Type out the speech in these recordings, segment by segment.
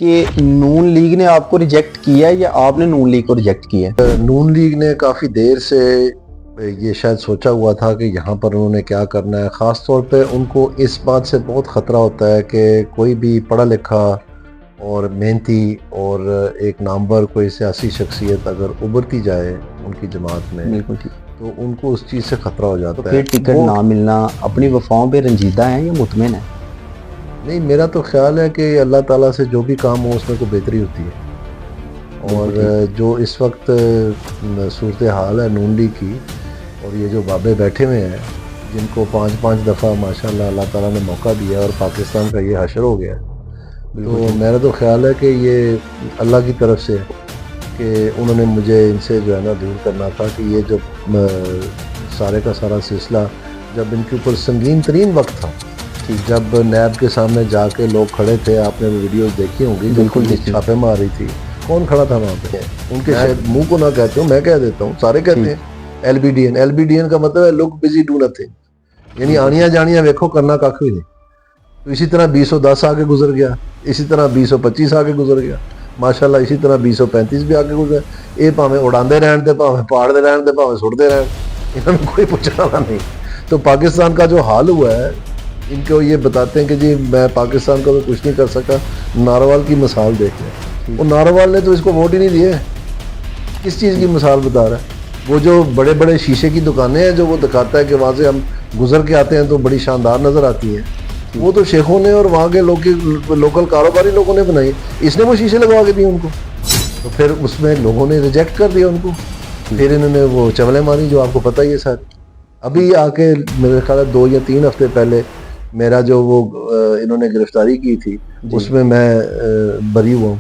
کہ نون لیگ نے آپ کو ریجیکٹ کیا ہے یا آپ نے نون لیگ کو ریجیکٹ کیا ہے؟ نون لیگ نے کافی دیر سے یہ شاید سوچا ہوا تھا کہ یہاں پر انہوں نے کیا کرنا ہے. خاص طور پہ ان کو اس بات سے بہت خطرہ ہوتا ہے کہ کوئی بھی پڑھا لکھا اور محنتی اور ایک نامور کوئی سیاسی شخصیت اگر ابھرتی جائے ان کی جماعت میں بالکل ٹھیک. تو ان کو اس چیز سے خطرہ ہو تو جاتا پھر ہے. ٹکٹ نہ ملنا اپنی وفاؤں پہ رنجیدہ ہیں یا مطمئن ہیں؟ نہیں، میرا تو خیال ہے کہ اللہ تعالیٰ سے جو بھی کام ہو اس میں کوئی بہتری ہوتی ہے. اور جو اس وقت صورتحال ہے نون لیگ کی اور یہ جو بابے بیٹھے ہوئے ہیں جن کو 5 دفعہ ماشاءاللہ اللہ تعالیٰ نے موقع دیا اور پاکستان کا یہ حشر ہو گیا, تو میرا تو خیال ہے کہ یہ اللہ کی طرف سے کہ انہوں نے مجھے ان سے جو ہے نا دور کرنا تھا کہ یہ جو سارے کا سارا سلسلہ جب ان کے اوپر سنگین ترین وقت تھا, جب نیب کے سامنے جا کے لوگ کھڑے تھے, آپ نے ویڈیوز دیکھی ہوں گی, بالکل چھاپے مار رہی تھی. کون کھڑا تھا وہاں پہ؟ ان کے شاید منہ کو نہ کہتے ہوں, میں کہہ دیتا ہوں, سارے کہتے ہیں LBDN کا مطلب ہے لک بزی ڈو نتھنگ, یعنی آنیاں جانیاں ویکھو کرنا کاکھ بھی نہیں. تو اسی طرح 210 آگے گزر گیا, اسی طرح 225 آگے گزر گیا, ماشاءاللہ اسی طرح 235 بھی آگے گزر. یہ پاویں اڑاندے رہن دے, پاویں پاڑ دے رہن دے, پاویں سٹتے رہن, انہوں نے کوئی پوچھنا نہیں. تو پاکستان کا جو حال ہوا ہے, ان کو یہ بتاتے ہیں کہ جی میں پاکستان کو کچھ نہیں کر سکا. ناروال کی مثال دیکھ لیں, وہ ناروال نے تو اس کو ووٹ ہی نہیں دیے. کس چیز کی مثال بتا رہا ہے؟ وہ جو بڑے بڑے شیشے کی دکانیں ہیں جو وہ دکھاتا ہے کہ وہاں سے ہم گزر کے آتے ہیں تو بڑی شاندار نظر آتی ہیں, وہ تو شیخوں نے اور وہاں کے لوکل کاروباری لوگوں نے بنائی. اس نے وہ شیشے لگوا کے دیے ان کو, تو پھر اس میں لوگوں نے ریجیکٹ کر دیا ان کو. پھر انہوں نے وہ چولیں ماری جو آپ کو پتہ ہی ہے سر. ابھی آ کے میرے خیال ہے 2 یا 3 ہفتے پہلے میرا جو وہ انہوں نے گرفتاری کی تھی اس میں میں بری ہوا ہوں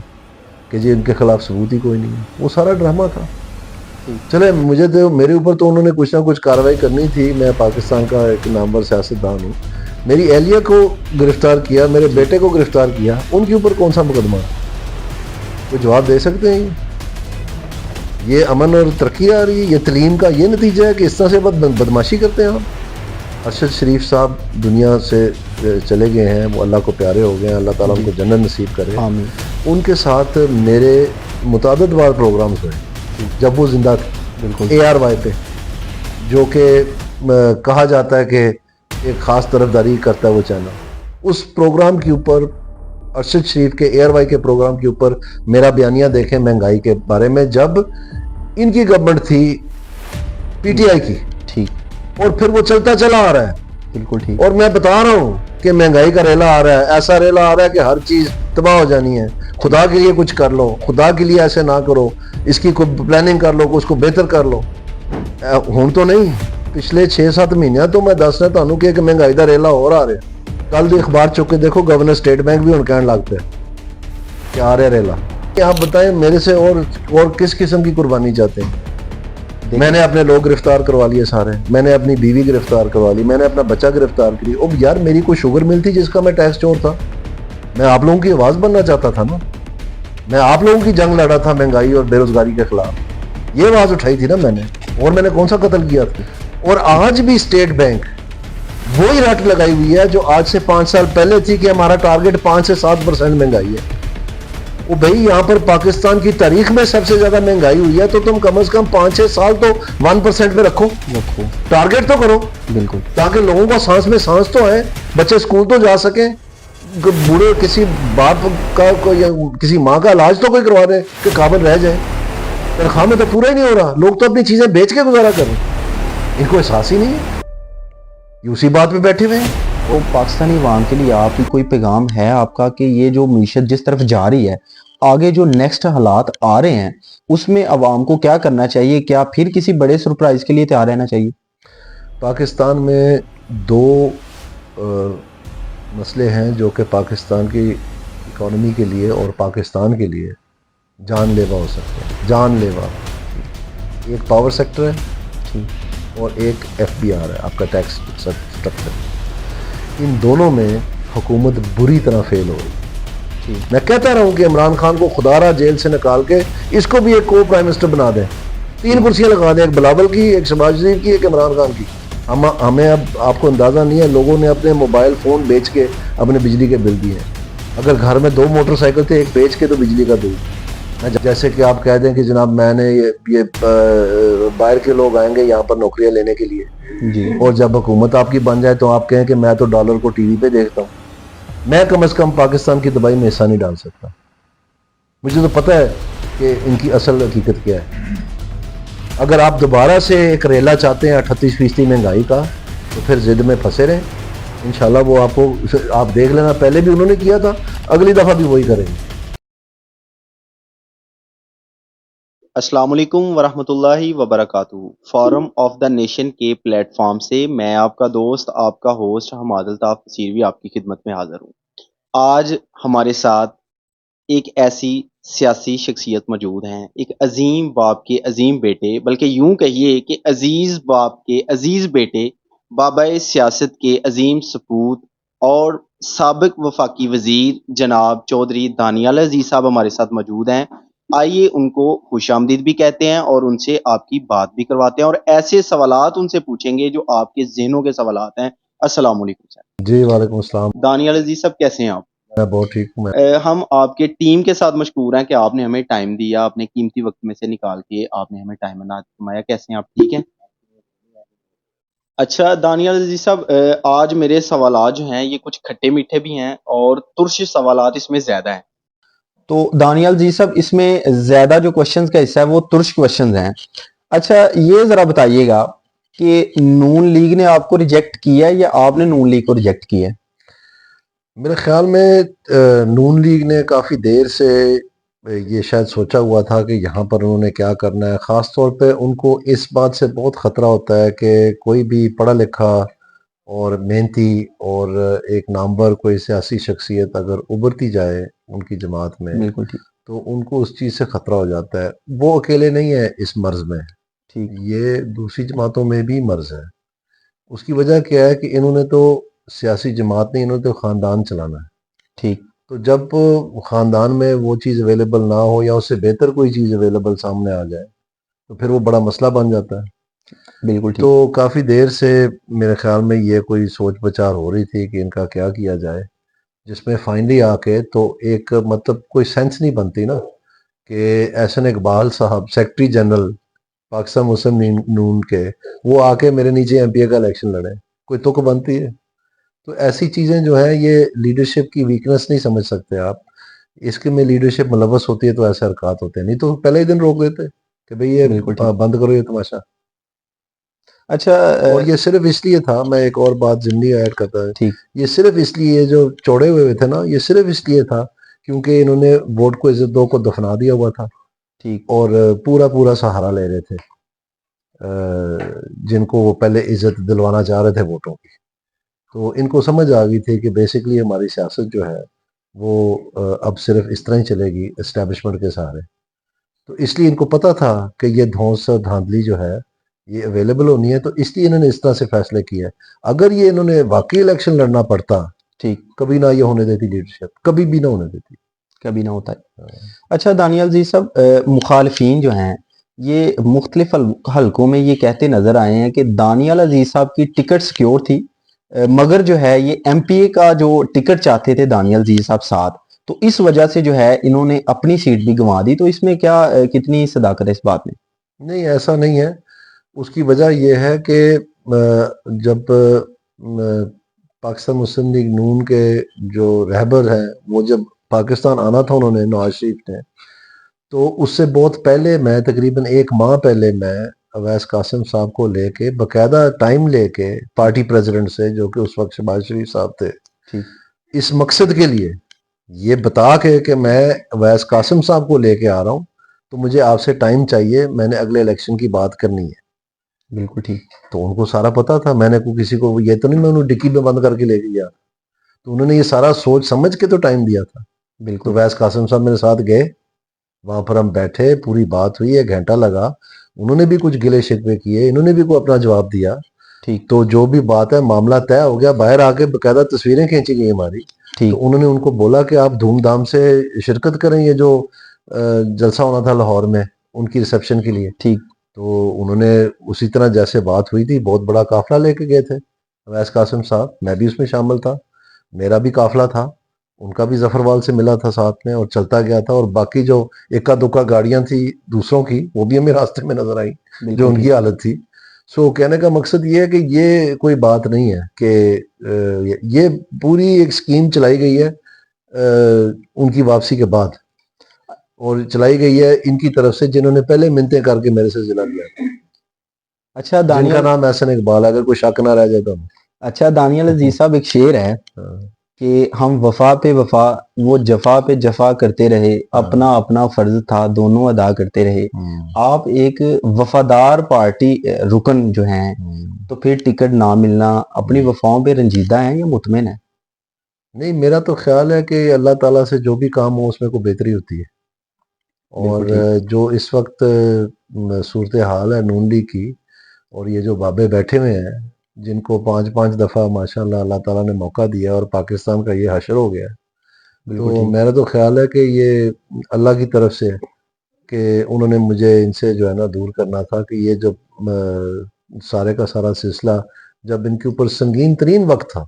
کہ جی ان کے خلاف ثبوت ہی کوئی نہیں ہے. وہ سارا ڈرامہ تھا. چلے مجھے تو میرے اوپر تو انہوں نے کچھ نہ کچھ کارروائی کرنی تھی. میں پاکستان کا ایک نامور سیاستدان ہوں. میری اہلیہ کو گرفتار کیا, میرے بیٹے کو گرفتار کیا, ان کے اوپر کون سا مقدمہ؟ کوئی جواب دے سکتے ہیں؟ یہ امن اور ترقی آ رہی ہے, یہ تعلیم کا یہ نتیجہ ہے کہ اس طرح سے بدماشی کرتے ہیں آپ. ارشد شریف صاحب دنیا سے چلے گئے ہیں, وہ اللہ کو پیارے ہو گئے ہیں, اللہ تعالیٰ ان کو جنت نصیب کرے. آمین. ان کے ساتھ میرے متعدد بار پروگرامز ہوئے جب وہ زندہ تھے, بالکل ARY پہ, جو کہ کہا جاتا ہے کہ ایک خاص طرفداری کرتا ہے وہ چینل. اس پروگرام کے اوپر ارشد شریف کے ARY کے پروگرام کے اوپر میرا بیانیہ دیکھیں مہنگائی کے بارے میں, جب ان کی گورنمنٹ تھی PTI کی, ٹھیک, اور پھر وہ چلتا چلا آ رہا ہے, بالکل ٹھیک. اور میں بتا رہا ہوں کہ مہنگائی کا ریلا آ رہا ہے, ایسا ریلا آ رہا ہے کہ ہر چیز تباہ ہو جانی ہے. خدا کے لیے کچھ کر لو, خدا کے لیے ایسے نہ کرو, اس کی کوئی پلاننگ کر لو, اس کو بہتر کر لو. ہوں تو نہیں, پچھلے 6-7 مہینے تو میں دس رہا تھانوں کہ مہنگائی کا ریلا اور آ رہا ہے. کل بھی اخبار چک کے دیکھو, گورنر اسٹیٹ بینک بھی ہوں کہنے لگ پہ کہ آ رہا ریلا. آپ بتائیں میرے سے اور کس قسم کی قربانی چاہتے ہیں؟ میں نے اپنے لوگ گرفتار کروا لیے سارے, میں نے اپنی بیوی گرفتار کروا لی, میں نے اپنا بچہ گرفتار کری. اب یار میری کوئی شوگر مل تھی جس کا میں ٹیکس چور تھا؟ میں آپ لوگوں کی آواز بننا چاہتا تھا نا, میں آپ لوگوں کی جنگ لڑا تھا مہنگائی اور بے روزگاری کے خلاف. یہ آواز اٹھائی تھی نا میں نے, اور میں نے کون سا قتل کیا تھا؟ اور آج بھی اسٹیٹ بینک وہی رٹ لگائی ہوئی ہے جو آج سے 5 سال پہلے تھی کہ ہمارا ٹارگٹ 5 سے 7% مہنگائی ہے. وہ بھائی یہاں پر پاکستان کی تاریخ میں سب سے زیادہ مہنگائی ہوئی ہے, تو تم کم از کم 5-6 سال تو 1% پہ رکھو, ٹارگٹ تو کرو, بالکل, تاکہ لوگوں کو سانس میں سانس تو آئے, بچے اسکول تو جا سکیں, بوڑھے کسی باپ کا یا کسی ماں کا علاج تو کوئی کروا دے کہ قابل رہ جائے. تنخواہ میں تو پورا ہی نہیں ہو رہا, لوگ تو اپنی چیزیں بیچ کے گزارا کر رہے ہیں. ان کو احساس ہی نہیں ہے, یہ اسی بات پہ بیٹھے ہوئے ہیں. تو پاکستانی عوام کے لیے آپ کی کوئی پیغام ہے آپ کا کہ یہ جو معیشت جس طرف جا رہی ہے, آگے جو نیکسٹ حالات آ رہے ہیں اس میں عوام کو کیا کرنا چاہیے؟ کیا پھر کسی بڑے سرپرائز کے لیے تیار رہنا چاہیے؟ پاکستان میں 2 مسئلے ہیں جو کہ پاکستان کی اکانومی کے لیے اور پاکستان کے لیے جان لیوا ہو سکتے ہیں. جان لیوا, ایک پاور سیکٹر ہے اور ایک FBR ہے, آپ کا ٹیکس اسٹرکچر. ان دونوں میں حکومت بری طرح فیل ہو رہی. میں کہتا رہا ہوں کہ عمران خان کو خدا را جیل سے نکال کے اس کو بھی ایک کو پرائم منسٹر بنا دیں, 3 کرسیاں لگا دیں, ایک بلاول کی, ایک شہباز شریف کی, ایک عمران خان کی. ہمیں اب آپ کو اندازہ نہیں ہے, لوگوں نے اپنے موبائل فون بیچ کے اپنے بجلی کے بل دیے ہیں. اگر گھر میں 2 موٹر سائیکل تھے، ایک بیچ کے تو بجلی کا بل، جیسے کہ آپ کہہ دیں کہ جناب میں نے یہ باہر کے لوگ آئیں گے یہاں پر نوکریاں لینے کے لیے، جی اور جب حکومت آپ کی بن جائے تو آپ کہیں کہ میں تو ڈالر کو ٹی وی پہ دیکھتا ہوں، میں کم از کم پاکستان کی تباہی میں حصہ نہیں ڈال سکتا. مجھے تو پتہ ہے کہ ان کی اصل حقیقت کیا ہے. اگر آپ دوبارہ سے ایک ریلا چاہتے ہیں 38% مہنگائی کا تو پھر ضد میں پھنسے رہیں. انشاءاللہ وہ آپ دیکھ لینا، پہلے بھی انہوں نے کیا تھا، اگلی دفعہ بھی وہی کریں گے. السلام علیکم ورحمۃ اللہ وبرکاتہ. فورم آف دا نیشن کے پلیٹ فارم سے میں آپ کا دوست، آپ کا ہوسٹ حماد الطاف نصیروی آپ کی خدمت میں حاضر ہوں. آج ہمارے ساتھ ایک ایسی سیاسی شخصیت موجود ہیں، ایک عظیم باپ کے عظیم بیٹے، بلکہ یوں کہیے کہ عزیز باپ کے عزیز بیٹے، بابا سیاست کے عظیم سپوت اور سابق وفاقی وزیر جناب چودھری دانیال عزیز صاحب ہمارے ساتھ موجود ہیں. آئیے ان کو خوش آمدید بھی کہتے ہیں اور ان سے آپ کی بات بھی کرواتے ہیں اور ایسے سوالات ان سے پوچھیں گے جو آپ کے ذہنوں کے سوالات ہیں. السلام علیکم سر. جی وعلیکم السلام. دانیال عزیز صاحب کیسے ہیں آپ؟ میں بہت ٹھیک ہوں. ہم آپ کے ٹیم کے ساتھ مشکور ہیں کہ آپ نے ہمیں ٹائم دیا، اپنے قیمتی وقت میں سے نکال کے آپ نے ہمیں ٹائم عنایت فرمایا. کیسے ہیں آپ؟ ٹھیک ہیں. اچھا دانیال عزیز صاحب، آج میرے سوالات جو ہیں یہ کچھ کھٹے میٹھے بھی ہیں اور ترش سوالات اس میں زیادہ ہیں. تو دانیال جی صاحب اس میں زیادہ جو کوشچنز کا حصہ ہے وہ ترش کوشچنز ہیں. اچھا یہ ذرا بتائیے گا کہ نون لیگ نے آپ کو ریجیکٹ کیا ہے یا آپ نے نون لیگ کو ریجیکٹ کیا ہے؟ میرے خیال میں نون لیگ نے کافی دیر سے یہ شاید سوچا ہوا تھا کہ یہاں پر انہوں نے کیا کرنا ہے. خاص طور پہ ان کو اس بات سے بہت خطرہ ہوتا ہے کہ کوئی بھی پڑھا لکھا اور محنتی اور ایک نامور کوئی سیاسی شخصیت اگر ابھرتی جائے ان کی جماعت میں بالکل ٹھیک. تو ان کو اس چیز سے خطرہ ہو جاتا ہے. وہ اکیلے نہیں ہیں اس مرض میں، ٹھیک. یہ دوسری جماعتوں میں بھی مرض ہے. اس کی وجہ کیا ہے کہ انہوں نے تو سیاسی جماعت نہیں، انہوں نے تو خاندان چلانا ہے. ٹھیک. تو جب خاندان میں وہ چیز اویلیبل نہ ہو یا اس سے بہتر کوئی چیز اویلیبل سامنے آ جائے تو پھر وہ بڑا مسئلہ بن جاتا ہے. بالکل ٹھیک. تو کافی دیر سے میرے خیال میں یہ کوئی سوچ بچار ہو رہی تھی کہ ان کا کیا کیا جائے، جس میں فائنلی آ کے تو ایک مطلب کوئی سینس نہیں بنتی نا کہ احسن اقبال صاحب سیکرٹری جنرل پاکستان مسلم نون کے، وہ آ کے میرے نیچے ایم پی اے کا الیکشن لڑے. کوئی تک بنتی ہے؟ تو ایسی چیزیں جو ہیں یہ لیڈرشپ کی ویکنس نہیں سمجھ سکتے آپ. اس کے میں لیڈرشپ ملوث ہوتی ہے تو ایسے حرکات ہوتے ہیں، نہیں تو پہلے ہی دن روک دیتے کہ بھئی یہ بالکل ٹھیک. بند کرو یہ تماشا. اچھا اور یہ صرف اس لیے تھا، میں ایک اور بات ضمنی ایڈ کرتا ہے، ٹھیک. یہ صرف اس لیے جو چوڑے ہوئے تھے نا، یہ صرف اس لیے تھا کیونکہ انہوں نے ووٹ کو عزت دو کو دفنا دیا ہوا تھا ٹھیک. اور پورا سہارا لے رہے تھے جن کو وہ پہلے عزت دلوانا چاہ رہے تھے ووٹوں کی. تو ان کو سمجھ آ گئی تھی کہ بیسکلی ہماری سیاست جو ہے وہ اب صرف اس طرح ہی چلے گی اسٹیبلشمنٹ کے سہارے. تو اس لیے ان کو پتا تھا کہ یہ دھونس دھاندلی جو ہے یہ اویلیبل ہونی ہے، تو اس لیے انہوں نے اس طرح سے فیصلے کیے. اگر یہ انہوں نے واقعی الیکشن لڑنا پڑتا ٹھیک. کبھی نہ یہ ہونے دیتی، لیڈرشپ کبھی بھی نہ ہونے دیتی. کبھی نہ ہوتا ہے. اچھا دانیال جی صاحب، مخالفین جو ہیں یہ مختلف حلقوں میں یہ کہتے نظر آئے ہیں کہ دانیال عزیز صاحب کی ٹکٹ سیکیور تھی، مگر جو ہے یہ ایم پی اے کا جو ٹکٹ چاہتے تھے دانیال عزیز صاحب ساتھ، تو اس وجہ سے جو ہے انہوں نے اپنی سیٹ بھی گنوا دی. تو اس میں کیا کتنی صداقت ہے اس بات میں؟ نہیں ایسا نہیں ہے. اس کی وجہ یہ ہے کہ جب پاکستان مسلم لیگ نون کے جو رہبر ہیں وہ جب پاکستان آنا تھا انہوں نے، نواز شریف نے، تو اس سے بہت پہلے میں تقریباً 1 ماہ پہلے میں اویس قاسم صاحب کو لے کے باقاعدہ ٹائم لے کے پارٹی پریزیڈنٹ سے، جو کہ اس وقت شہباز شریف صاحب تھے، ٹھیک. اس مقصد کے لیے یہ بتا کے کہ میں اویس قاسم صاحب کو لے کے آ رہا ہوں تو مجھے آپ سے ٹائم چاہیے، میں نے اگلے الیکشن کی بات کرنی ہے. بالکل ٹھیک. تو ان کو سارا پتا تھا، میں نے کسی کو یہ تو نہیں میں انہوں ڈکی میں بند کر کے لے کے گیا. تو انہوں نے یہ سارا سوچ سمجھ کے تو ٹائم دیا تھا. بالکل. تو ویس قاسم صاحب میرے ساتھ گئے، وہاں پر ہم بیٹھے، پوری بات ہوئی، 1 گھنٹہ لگا. انہوں نے بھی کچھ گلے شکوے کیے، انہوں نے بھی کوئی اپنا جواب دیا. ٹھیک. تو جو بھی بات ہے معاملہ طے ہو گیا. باہر آ کے باقاعدہ تصویریں کھینچی گئی ہماری. ٹھیک. تو انہوں نے ان کو بولا کہ آپ دھوم دھام سے شرکت کریں یہ جو جلسہ ہونا تھا لاہور میں ان کی ریسیپشن کے لیے. ٹھیک. تو انہوں نے اسی طرح جیسے بات ہوئی تھی بہت بڑا قافلہ لے کے گئے تھے اویس قاسم صاحب، میں بھی اس میں شامل تھا، میرا بھی قافلہ تھا. ان کا بھی ظفروال سے ملا تھا ساتھ میں اور چلتا گیا تھا، اور باقی جو اکا دکا گاڑیاں تھیں دوسروں کی وہ بھی ہمیں راستے میں نظر آئیں جو بالکل ان کی حالت تھی. سو کہنے کا مقصد یہ ہے کہ یہ کوئی بات نہیں ہے کہ یہ پوری ایک اسکیم چلائی گئی ہے ان کی واپسی کے بعد، اور چلائی گئی ہے ان کی طرف سے جنہوں نے پہلے منتیں کر کے میرے سے ضلع لیا تھا، اچھا جن کا دانیال نام احسن اقبال ہے، اگر کوئی شک نہ رہ جائے تو. اچھا دانیال عزیز صاحب، ایک شعر ہے ہاں، کہ ہم وفا پہ وفا، وہ جفا پہ جفا کرتے رہے، اپنا اپنا فرض تھا دونوں ادا کرتے رہے. آپ ایک وفادار پارٹی رکن جو ہیں، تو پھر ٹکٹ نہ ملنا اپنی وفاؤں پہ رنجیدہ ہیں یا مطمئن ہیں؟ نہیں، میرا تو خیال ہے کہ اللہ تعالیٰ سے جو بھی کام ہو اس میں کوئی بہتری ہوتی ہے، اور بالکل ٹھیک. جو اس وقت صورتحال ہے نون لیگ کی، اور یہ جو بابے بیٹھے ہوئے ہیں جن کو 5 دفعہ ماشاءاللہ اللہ تعالیٰ نے موقع دیا اور پاکستان کا یہ حشر ہو گیا ہے، بالکل تو ٹھیک. میرا تو خیال ہے کہ یہ اللہ کی طرف سے ہے کہ انہوں نے مجھے ان سے جو ہے نا دور کرنا تھا، کہ یہ جب سارے کا سارا سلسلہ جب ان کے اوپر سنگین ترین وقت تھا،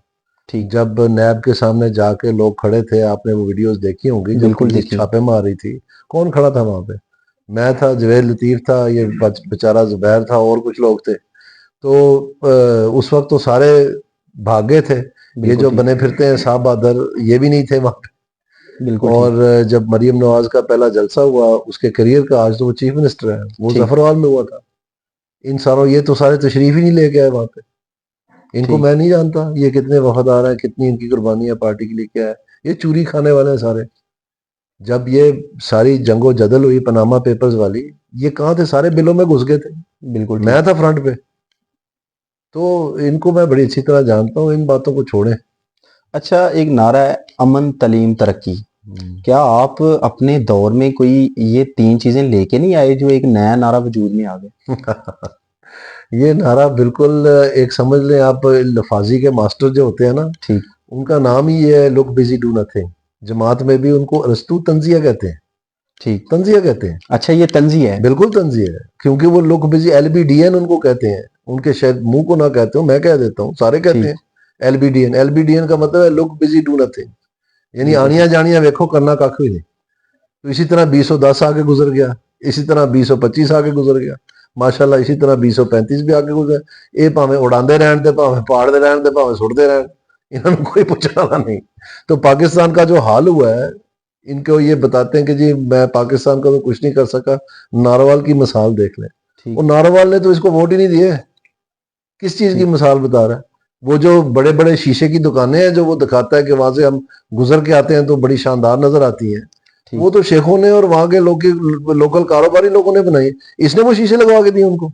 ٹھیک. جب نیب کے سامنے جا کے لوگ کھڑے تھے، آپ نے وہ ویڈیوز دیکھی ہوں گی، جب بالکل پولیس دیکھیے. چھاپے مار رہی تھی، کون کھڑا تھا وہاں پہ؟ میں تھا، جوید لطیف تھا، یہ بیچارہ زبیر تھا، اور کچھ لوگ تھے. تو اس وقت تو سارے بھاگے تھے. یہ بالکل جو ٹھیک. بنے پھرتے ہیں صاحب بہادر، یہ بھی نہیں تھے وہاں پہ. بالکل ٹھیک. اور جب مریم نواز کا پہلا جلسہ ہوا اس کے کریئر کا، آج تو وہ چیف منسٹر ہے، وہ ٹھیک. ظفروال میں ہوا تھا. ان ساروں یہ تو سارے تشریف ہی نہیں لے کے آئے وہاں پہ. ان کو ٹھیک. میں نہیں جانتا یہ کتنے وفادار ہیں، کتنی ان کی قربانی ہے پارٹی کے لیے، کیا ہے. یہ چوری کھانے والے ہیں سارے. جب یہ ساری جنگ و جدل ہوئی پاناما پیپرز والی، یہ کہاں تھے؟ سارے بلوں میں گھس گئے تھے. بالکل میں ٹھیک. تھا فرنٹ پہ. تو ان کو میں بڑی اچھی طرح جانتا ہوں، ان باتوں کو چھوڑیں. اچھا، ایک نعرہ ہے امن، تعلیم، ترقی. کیا آپ اپنے دور میں کوئی یہ 3 چیزیں لے کے نہیں آئے جو ایک نیا نعرہ وجود میں آ گئے؟ یہ نعرہ بالکل ایک سمجھ لیں آپ، لفاظی کے ماسٹر جو ہوتے ہیں نا، ٹھیک. ان کا نام ہی یہ ہے، لک بزی ڈو نتھنگ. جماعت میں بھی ان کو ارسطو تنزیہ کہتے ہیں. ٹھیک. تنزیہ کہتے ہیں، اچھا، یہ طنزی ہے. بالکل تنزیہ ہے، کیونکہ وہ لک بزی، ایل بی ڈی این ان کو کہتے ہیں. ان کے شاید منہ کو نہ کہتے ہوں، میں کہہ دیتا ہوں، سارے کہتے ٹھیک. ہیں L B D N. L B D N کا مطلب ہے لک بزی ڈو نتھنگ، یعنی بالکل آنیاں ٹھیک. جانیاں ویکھو، کرنا کھ بھی نہیں. تو اسی طرح 2010 آگے گزر گیا، اسی طرح 2025 آگے گزر گیا، ماشاءاللہ اسی طرح 2035 بھی آگے گزر. یہ پاویں اڑاندے رہن دے، پاویں پاڑدے رہن دے، پاویں سٹتے رہن، انہوں نے کوئی پوچھنا نہیں. تو پاکستان کا جو حال ہوا ہے، ان کو یہ بتاتے ہیں کہ جی میں پاکستان کا تو کچھ نہیں کر سکا. ناروال کی مثال دیکھ لیں. ٹھیک. وہ ناروال نے تو اس کو ووٹ ہی نہیں دیے. کس چیز کی ٹھیک. مثال بتا رہا ہے؟ وہ جو بڑے بڑے شیشے کی دکانیں ہیں جو وہ دکھاتا ہے کہ وہاں سے ہم گزر کے آتے ہیں تو بڑی شاندار نظر آتی ہیں، ٹھیک. وہ تو شیخوں نے اور وہاں کے لوکل کاروباری لوگوں نے بنائی. اس نے وہ شیشے لگوا کے دیے ان کو.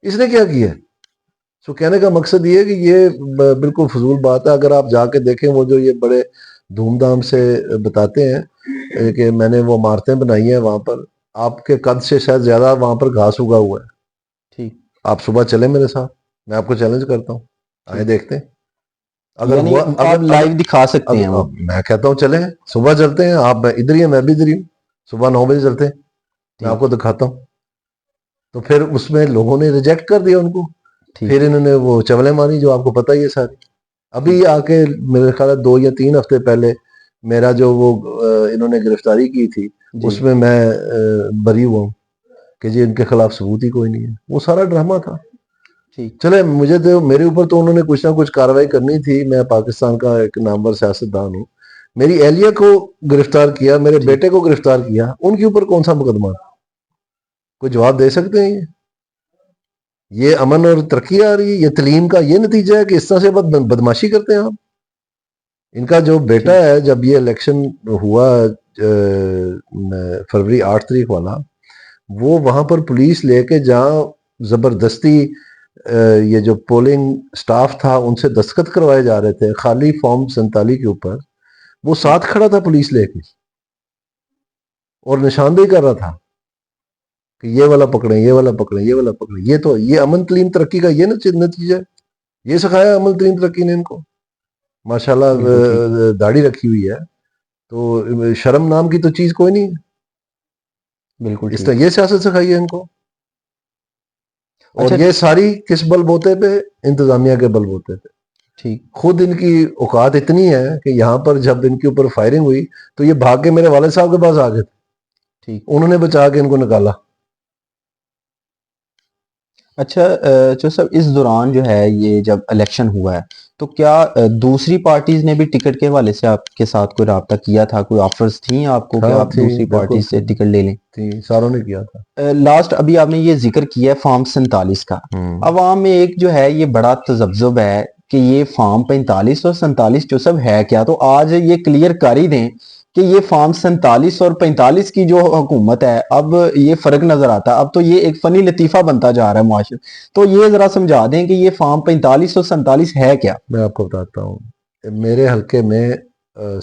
اس نے کیا کیا؟ سو کہنے کا مقصد یہ ہے کہ یہ بالکل فضول بات ہے. اگر آپ جا کے دیکھیں، وہ جو یہ بڑے دھوم دھام سے بتاتے ہیں کہ میں نے وہ عمارتیں بنائی ہیں وہاں پر، آپ کے قد سے شاید زیادہ وہاں پر گھاس اگا ہوا ہے. ٹھیک. آپ صبح چلیں میرے ساتھ، میں آپ کو چیلنج کرتا ہوں، آئے دیکھتے ہیں. اگر یعنی ہوا، آپ لائیو دکھا سکتے ہیں وہ؟ میں کہتا ہوں چلیں صبح چلتے ہیں. آپ ادھر ہی ہیں، میں بھی ادھر ہی ہوں. صبح 9 بجے چلتے ہیں، میں آپ ٹھیک. کو دکھاتا ہوں. تو پھر اس میں لوگوں نے ریجیکٹ کر دیا ان کو. ٹھیک. پھر انہوں نے وہ چولیں ماری جو آپ کو پتہ ہی ہے ساری. ابھی آ کے میرے خیال ہے 2 یا 3 ہفتے پہلے میرا جو وہ انہوں نے گرفتاری کی تھی، جی. اس میں میں بری ہوا ہوں کہ جی ان کے خلاف ثبوت ہی کوئی نہیں ہے. وہ سارا ڈرامہ تھا. ٹھیک. چلے، مجھے تو میرے اوپر تو انہوں نے کچھ نہ کچھ کارروائی کرنی تھی. میں پاکستان کا ایک نامور سیاستدان ہوں. میری اہلیہ کو گرفتار کیا، میرے ٹھیک. بیٹے کو گرفتار کیا، ان کے اوپر کون سا مقدمہ؟ کوئی جواب دے سکتے ہیں؟ یہ امن اور ترقی آ رہی ہے؟ یہ تعلیم کا یہ نتیجہ ہے کہ اس طرح سے بدماشی کرتے ہیں آپ؟ ان کا جو بیٹا ٹھیک. ہے، جب یہ الیکشن ہوا فروری 8 تاریخ والا، وہ وہاں پر پولیس لے کے جہاں زبردستی یہ جو پولنگ سٹاف تھا ان سے دستخط کروائے جا رہے تھے خالی فارم 47 کے اوپر، وہ ساتھ کھڑا تھا پولیس لے کے اور نشاندہی کر رہا تھا کہ یہ والا پکڑیں، یہ والا پکڑیں، یہ والا پکڑیں. یہ تو یہ امن تعلیم ترقی کا یہ نتیجہ ہے. یہ سکھایا امن تعلیم ترقی نے ان کو. بالکل ٹھیک. ماشاءاللہ داڑھی رکھی ہوئی ہے تو شرم نام کی تو چیز کوئی نہیں ہے. بالکل اس ٹھیک. طرح یہ سیاست سکھائی ہے ان کو. اور اچھا. یہ ساری کس بل بوتے پہ؟ انتظامیہ کے بل بوتے پہ. ٹھیک خود ان کی اوقات اتنی ہے کہ یہاں پر جب ان کے اوپر فائرنگ ہوئی تو یہ بھاگ کے میرے والد صاحب کے پاس آ گئے تھے، ٹھیک. انہوں نے بچا کے ان کو نکالا. اچھا جو سب اس دوران جو ہے یہ جب الیکشن ہوا ہے تو کیا دوسری پارٹیز نے بھی ٹکٹ کے حوالے سے آپ کے ساتھ کوئی رابطہ کیا تھا؟ کوئی آفرز تھیں آپ کو کہ ہاں آپ تھی، دوسری بالکل پارٹیز سے تھی ٹکٹ لے لیں؟ تھی، ساروں نے کیا تھا. لاسٹ ابھی آپ نے یہ ذکر کیا ہے فارم 47 کا. عوام میں ایک جو ہے یہ بڑا تذبذب ہے کہ یہ فارم 45 اور 47 جو سب ہے کیا، تو آج یہ کلیئر کر ہی دیں کہ یہ فارم 47 اور 45 کی جو حکومت ہے اب یہ فرق نظر آتا ہے. اب تو یہ ایک فنی لطیفہ بنتا جا رہا ہے معاشرے، تو یہ ذرا سمجھا دیں کہ یہ فارم 45 اور 47 ہے کیا. میں آپ کو بتاتا ہوں، میرے حلقے میں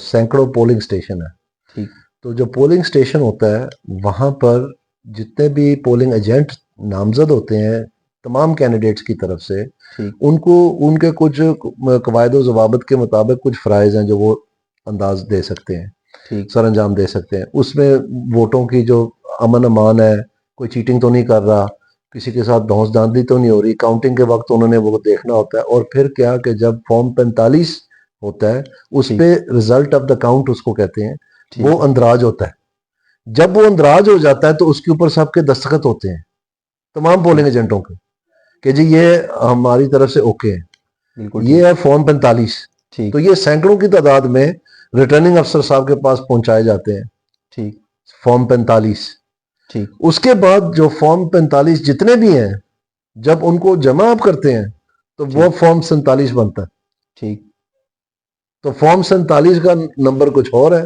سینکڑوں پولنگ اسٹیشن ہے. ٹھیک تو جو پولنگ اسٹیشن ہوتا ہے وہاں پر جتنے بھی پولنگ ایجنٹ نامزد ہوتے ہیں تمام کینڈیڈیٹس کی طرف سے، ٹھیک ان کو ان کے کچھ قواعد و ضوابط کے مطابق کچھ فرائض ہیں جو وہ انداز دے سکتے ہیں، ٹھیک سر انجام دے سکتے ہیں. اس میں ووٹوں کی جو امن امان ہے، کوئی چیٹنگ تو نہیں کر رہا، کسی کے ساتھ دھونس دھاندلی تو نہیں ہو رہی، کاؤنٹنگ کے وقت انہوں نے وہ دیکھنا ہوتا ہے. اور پھر کیا کہ جب فارم 45 ہوتا ہے اس ٹھیک پہ ریزلٹ آف دا کاؤنٹ اس کو کہتے ہیں، ٹھیک وہ اندراج ہوتا ہے. جب وہ اندراج ہو جاتا ہے تو اس کے اوپر سب کے دستخط ہوتے ہیں تمام پولنگ ایجنٹوں کے کہ جی یہ ہماری طرف سے اوکے ہے. بالکل یہ ہے فارم 45. ٹھیک تو یہ سینکڑوں کی تعداد میں ریٹرننگ افسر صاحب کے پاس پہنچائے جاتے ہیں ٹھیک فارم 45. ٹھیک اس کے بعد جو فارم 45 جتنے بھی ہیں جب ان کو جمع آپ کرتے ہیں تو وہ فارم 47 بنتا ہے. ٹھیک تو فارم 47 کا نمبر کچھ اور ہے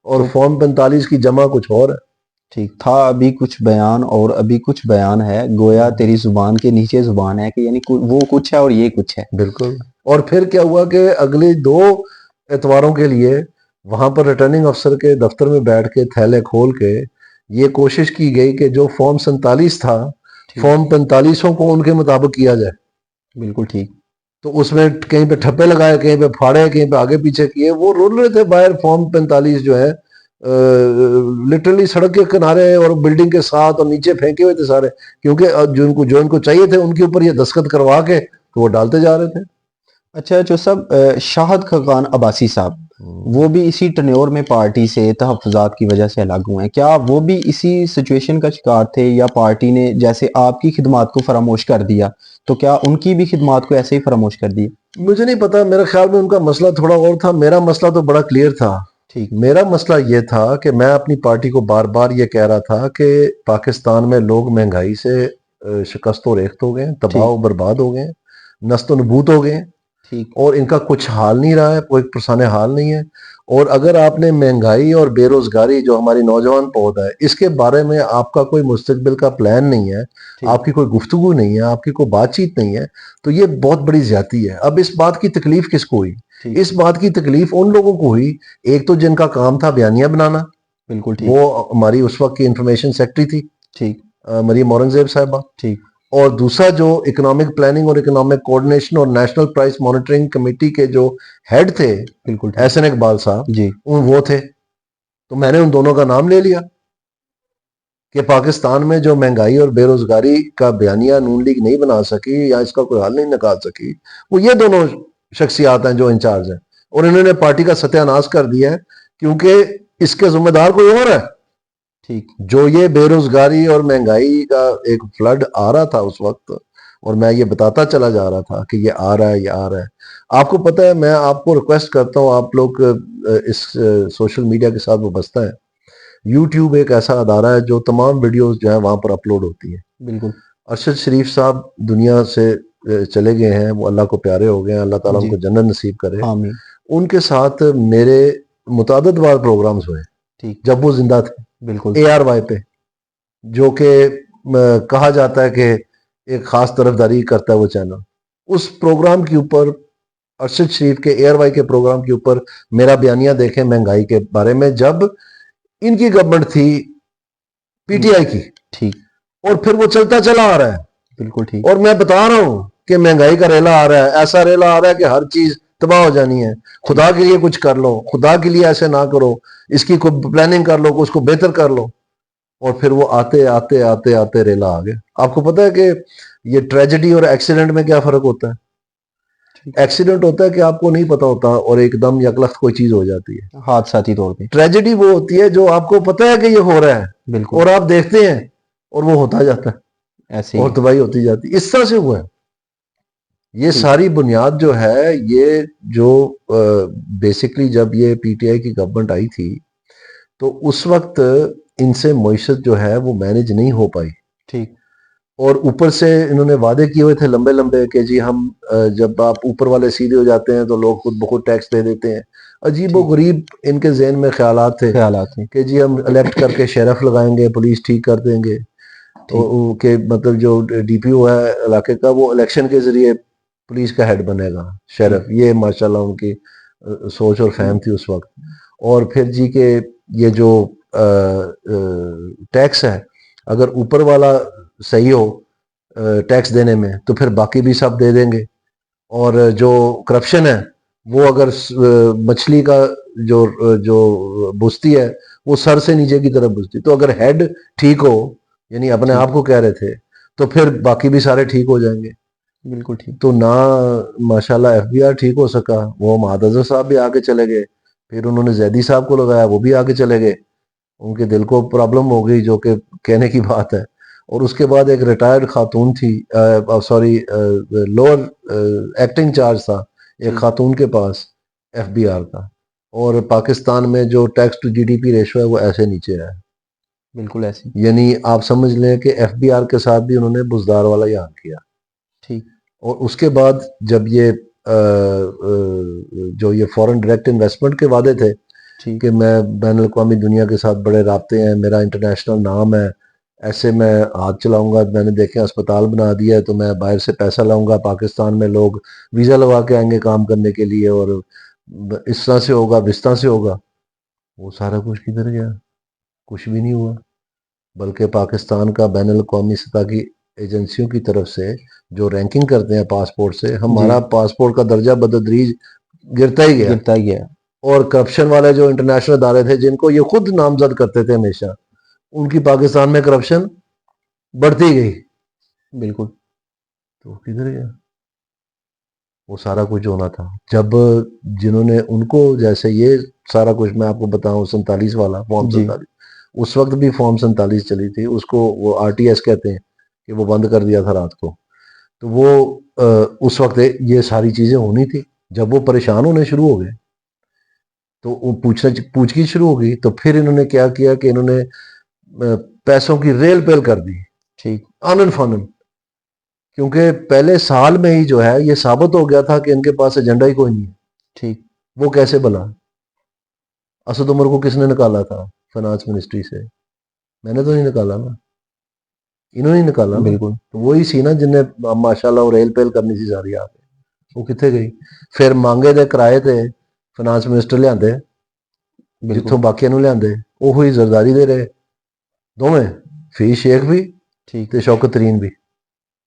اور فارم 45 کی جمع کچھ اور ہے. ٹھیک تھا. ابھی کچھ بیان اور ابھی کچھ بیان ہے، گویا تیری زبان کے نیچے زبان ہے، کہ یعنی وہ کچھ ہے اور یہ کچھ ہے. بالکل. اور پھر کیا ہوا کہ اگلی 2 اتواروں کے لیے وہاں پر ریٹرننگ افسر کے دفتر میں بیٹھ کے تھیلے کھول کے یہ کوشش کی گئی کہ جو فارم 47 تھا فارم 45 کو ان کے مطابق کیا جائے. بالکل ٹھیک. تو اس میں کہیں پہ ٹھپے لگائے، کہیں پہ پھاڑے، کہیں پہ آگے پیچھے کیے. وہ رول رہے تھے باہر فارم 45 جو ہے لٹرلی سڑک کے کنارے اور بلڈنگ کے ساتھ اور نیچے پھینکے ہوئے تھے سارے، کیونکہ جو ان کو چاہیے تھے ان کے اوپر یہ دستخط کروا کے تو وہ ڈالتے جا رہے تھے. اچھا جو سب شاہد خاقان عباسی صاحب وہ بھی اسی ٹنیور میں پارٹی سے تحفظات کی وجہ سے الگ ہوئے ہیں، کیا وہ بھی اسی سچویشن کا شکار تھے یا پارٹی نے جیسے آپ کی خدمات کو فراموش کر دیا تو کیا ان کی بھی خدمات کو ایسے ہی فراموش کر دیا؟ مجھے نہیں پتا، میرے خیال میں ان کا مسئلہ تھوڑا اور تھا. میرا مسئلہ تو بڑا کلیئر تھا. ٹھیک میرا مسئلہ یہ تھا کہ میں اپنی پارٹی کو بار بار یہ کہہ رہا تھا کہ پاکستان میں لوگ مہنگائی سے شکست و ریخت ہو گئے، تباہ و برباد ہو گئے، نست و نبوت ہو گئے، ٹھیک اور ان کا کچھ حال نہیں رہا ہے، کوئی پرسان حال نہیں ہے. اور اگر آپ نے مہنگائی اور بے روزگاری جو ہماری نوجوان پود ہے اس کے بارے میں آپ کا کوئی مستقبل کا پلان نہیں ہے، آپ کی کوئی گفتگو نہیں ہے، آپ کی کوئی بات چیت نہیں ہے، تو یہ بہت بڑی زیادتی ہے. اب اس بات کی تکلیف کس کو ہوئی؟ اس بات کی تکلیف ان لوگوں کو ہوئی، ایک تو جن کا کام تھا بیانیہ بنانا، بالکل ٹھیک. وہ ہماری اس وقت کی انفارمیشن سیکرٹری تھی ٹھیک مریم اورنگزیب صاحبہ، ٹھیک اور دوسرا جو اکنامک پلاننگ اور اکنامک کوارڈینیشن اور نیشنل پرائس مانیٹرنگ کمیٹی کے جو ہیڈ تھے بالکل ٹھیک. احسن اقبال صاحب، جی وہ تھے. تو میں نے ان دونوں کا نام لے لیا کہ پاکستان میں جو مہنگائی اور بے روزگاری کا بیانیہ نون لیگ نہیں بنا سکی یا اس کا کوئی حل نہیں نکال سکی، وہ یہ دونوں شخصیات ہیں جو انچارج ہیں، اور انہوں نے پارٹی کا ستیہ ناش کر دیا ہے کیونکہ اس کے ذمہ دار کوئی اور ہے. ٹھیک جو یہ بے روزگاری اور مہنگائی کا ایک فلڈ آ رہا تھا اس وقت، اور میں یہ بتاتا چلا جا رہا تھا کہ یہ آ رہا ہے، یہ آ رہا ہے. آپ کو پتہ ہے، میں آپ کو ریکویسٹ کرتا ہوں، آپ لوگ اس سوشل میڈیا کے ساتھ وابستہ ہیں. یوٹیوب ایک ایسا ادارہ ہے جو تمام ویڈیوز جو ہیں وہاں پر اپلوڈ ہوتی ہیں. بالکل. ارشد شریف صاحب دنیا سے چلے گئے ہیں، وہ اللہ کو پیارے ہو گئے ہیں، اللہ تعالیٰ ان کو جنت نصیب کرے. آمین. ان کے ساتھ میرے متعدد بار پروگرامز ہوئے ٹھیک جب وہ زندہ تھے، بالکل. ARY پہ، جو کہ کہا جاتا ہے کہ ایک خاص طرفداری کرتا ہے وہ چینل. اس پروگرام کے اوپر ارشد شریف کے ARY کے پروگرام کے اوپر میرا بیانیہ دیکھیں مہنگائی کے بارے میں، جب ان کی گورنمنٹ تھی PTI کی. ٹھیک. اور پھر وہ چلتا چلا آ رہا ہے. بالکل ٹھیک. اور میں بتا رہا ہوں کہ مہنگائی کا ریلا آ رہا ہے، ایسا ریلا آ رہا ہے کہ ہر چیز تباہ ہو جانی ہے. خدا کے لیے کچھ کر لو، خدا کے لیے ایسے نہ کرو، اس کی کوئی پلاننگ کر لو، اس کو بہتر کر لو. اور پھر وہ آتے آتے آتے آتے ریلا آ گیا. آپ کو پتہ ہے کہ یہ ٹریجڈی اور ایکسیڈنٹ میں کیا فرق ہوتا ہے؟ ایکسیڈنٹ ہوتا ہے کہ آپ کو نہیں پتا ہوتا اور ایک دم یکلخت کوئی چیز ہو جاتی ہے. حادثاتی طور پہ. ٹریجڈی وہ ہوتی ہے جو آپ کو پتا ہے کہ یہ ہو رہا ہے بالکل اور آپ دیکھتے ہیں اور وہ ہوتا جاتا ہے ایسے اور ہی. تباہی ہوتی جاتی ہے. اس طرح سے ہوا ہے. یہ ٹھیک. ساری بنیاد جو ہے یہ جو بیسکلی جب یہ پی ٹی آئی کی گورنمنٹ آئی تھی تو اس وقت ان سے معیشت جو ہے وہ مینج نہیں ہو پائی. ٹھیک. اور اوپر سے انہوں نے وعدے کیے ہوئے تھے لمبے لمبے کہ جی ہم جب آپ اوپر والے سیدھے ہو جاتے ہیں تو لوگ خود بخود ٹیکس دے دیتے ہیں. عجیب و ٹھیک. غریب ان کے ذہن میں خیالات تھے خیالات ہیں. کہ جی ہم الیکٹ کر کے شیرف لگائیں گے, پولیس ٹھیک کر دیں گے, ٹھیک. کہ مطلب جو ڈی پی او ہے علاقے کا وہ الیکشن کے ذریعے پولیس کا ہیڈ بنے گا شیرف. یہ ماشاءاللہ ان کی سوچ اور فہم تھی اس وقت. اور پھر جی کہ یہ جو ٹیکس ہے اگر اوپر والا صحیح ہو ٹیکس دینے میں تو پھر باقی بھی سب دے دیں گے. اور جو کرپشن ہے وہ اگر مچھلی کا جو بجتی ہے وہ سر سے نیچے کی طرف بجتی, تو اگر ہیڈ ٹھیک ہو یعنی اپنے ٹھیک. آپ کو کہہ رہے تھے تو پھر باقی بھی سارے ٹھیک ہو جائیں گے. بالکل ٹھیک. تو نہ ماشاءاللہ ایف بی آر ٹھیک ہو سکا, وہ معتظر صاحب بھی آگے چلے گئے, پھر انہوں نے زیدی صاحب کو لگایا وہ بھی آگے چلے گئے, ان کے دل کو پرابلم ہو گئی جو کہ کہنے کی بات ہے. اور اس کے بعد ایک ریٹائرڈ خاتون تھی, سوری لوور ایکٹنگ چارج تھا ایک ٹھیک. خاتون کے پاس ایف بی آر کا, اور پاکستان میں جو tax to G D P ratio ہے وہ ایسے نیچے ہے. بالکل ایسے. یعنی آپ سمجھ لیں کہ ایف بی آر کے ساتھ بھی انہوں نے بزدار والا یہاں کیا. ٹھیک. اور اس کے بعد جب یہ جو یہ فورن ڈائریکٹ انویسٹمنٹ کے وعدے تھے ٹھیک. کہ میں بین الاقوامی دنیا کے ساتھ بڑے رابطے ہیں, میرا انٹرنیشنل نام ہے, ایسے میں ہاتھ چلاؤں گا, میں نے دیکھے اسپتال بنا دیا ہے تو میں باہر سے پیسہ لاؤں گا, پاکستان میں لوگ ویزا لگا کے آئیں گے کام کرنے کے لیے, اور اس طرح سے ہوگا اس طرح سے ہوگا. وہ سارا کچھ کدھر گیا؟ کچھ بھی نہیں ہوا. بلکہ پاکستان کا بین الاقوامی سطح کی ایجنسیوں کی طرف سے جو رینکنگ کرتے ہیں پاسپورٹ سے, ہمارا پاسپورٹ کا درجہ بدتدریج گرتا ہی گیا. گرتا گیا. اور کرپشن والے جو انٹرنیشنل ادارے تھے جن کو یہ خود نامزد کرتے تھے ہمیشہ, ان کی پاکستان میں کرپشن بڑھتی گئی. بالکل. تو کدھر گیا وہ سارا کچھ ہونا تھا جب جنہوں نے ان کو, جیسے یہ سارا کچھ میں آپ کو بتاؤں 47 والا فارم جی. 47, اس وقت بھی فارم 47 چلی تھی, اس کو وہ آر ٹی ایس کہتے ہیں کہ وہ بند کر دیا تھا رات کو. تو وہ اس وقت یہ ساری چیزیں ہونی تھی. جب وہ پریشان ہونے شروع ہو گئے تو وہ پوچھ گچھ شروع ہو گئی, تو پھر انہوں نے کیا کیا کہ انہوں نے پیسوں کی ریل پیل کر دی. ٹھیک. آنن فانن, کیونکہ پہلے سال میں ہی جو ہے یہ ثابت ہو گیا تھا کہ ان کے پاس ایجنڈا ہی کوئی نہیں ہے. ٹھیک. وہ کیسے بلا؟ اسد عمر کو کس نے نکالا تھا فائنانس منسٹری سے؟ میں نے تو نہیں نکالا نا, انہوں نے نکالا نا. بالکل. تو وہی سی نا جن نے ماشاءاللہ وہ ریل پیل کرنی سی ساری آ کے, وہ کتنے گئی؟ پھر مانگے دے کرائے تھے فائنانس منسٹر لے جتوں باقی لے وہ ہوئی زرداری دے رہے دونوں, فی شیخ بھی ٹھیک. تے شوکت ترین بھی,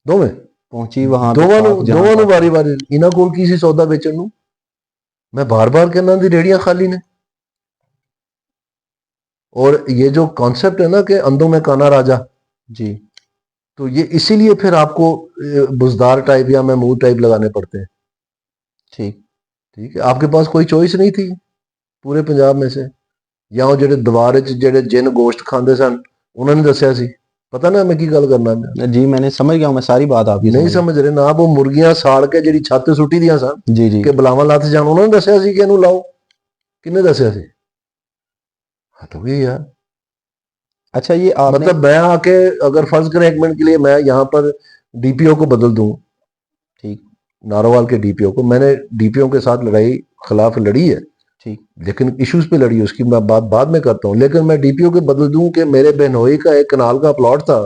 دونوں پہنچی وہاں پہ دونوں باری باری انہاں کول کی سی سودا بیچن نو. میں بار بار کہنا دی ریڑیاں خالی نے. اور یہ جو کانسیپٹ ہے نا کہ اندھوں میں کانا راجا, جی, تو یہ اسی لیے پھر آپ کو بزدار ٹائپ یا محمود ٹائپ لگانے پڑتے ہیں. ٹھیک. ٹھیک ہے, آپ کے پاس کوئی چوائس نہیں تھی پورے پنجاب میں سے, یا وہ جڑے دوار جڑے جن گوشت کھاندے سن انہوں نے دسیا سی, پتہ نا میں کی گل کرنا میں. جی میں نے سمجھ گیا ہوں, میں ساری بات آپ کی نہیں سمجھ رہے نا, وہ مرغیاں ساڑ کے جڑی چھت سٹی دیاں سن جی جی کہ بلاواں لت جان, انہوں نے دسیا سی کہ اینو لاؤ, کنے دسیا سی؟ ہاتھ ہو گئی یار. اچھا یہ آپ نے مطلب میں آ کے اگر فرض کریں 1 منٹ کے لیے میں یہاں پر ڈی پی او کو بدل دوں, ٹھیک نارووال کے ڈی پی او کو, میں نے ڈی پی او کے ساتھ لڑائی خلاف لڑی ہے ٹھیک لیکن ایشوز پہ لڑی, اس کی میں بات بعد میں کرتا ہوں, لیکن میں ڈی پی او کے بدل دوں کہ میرے بہنوئی کا ایک کنال کا پلاٹ تھا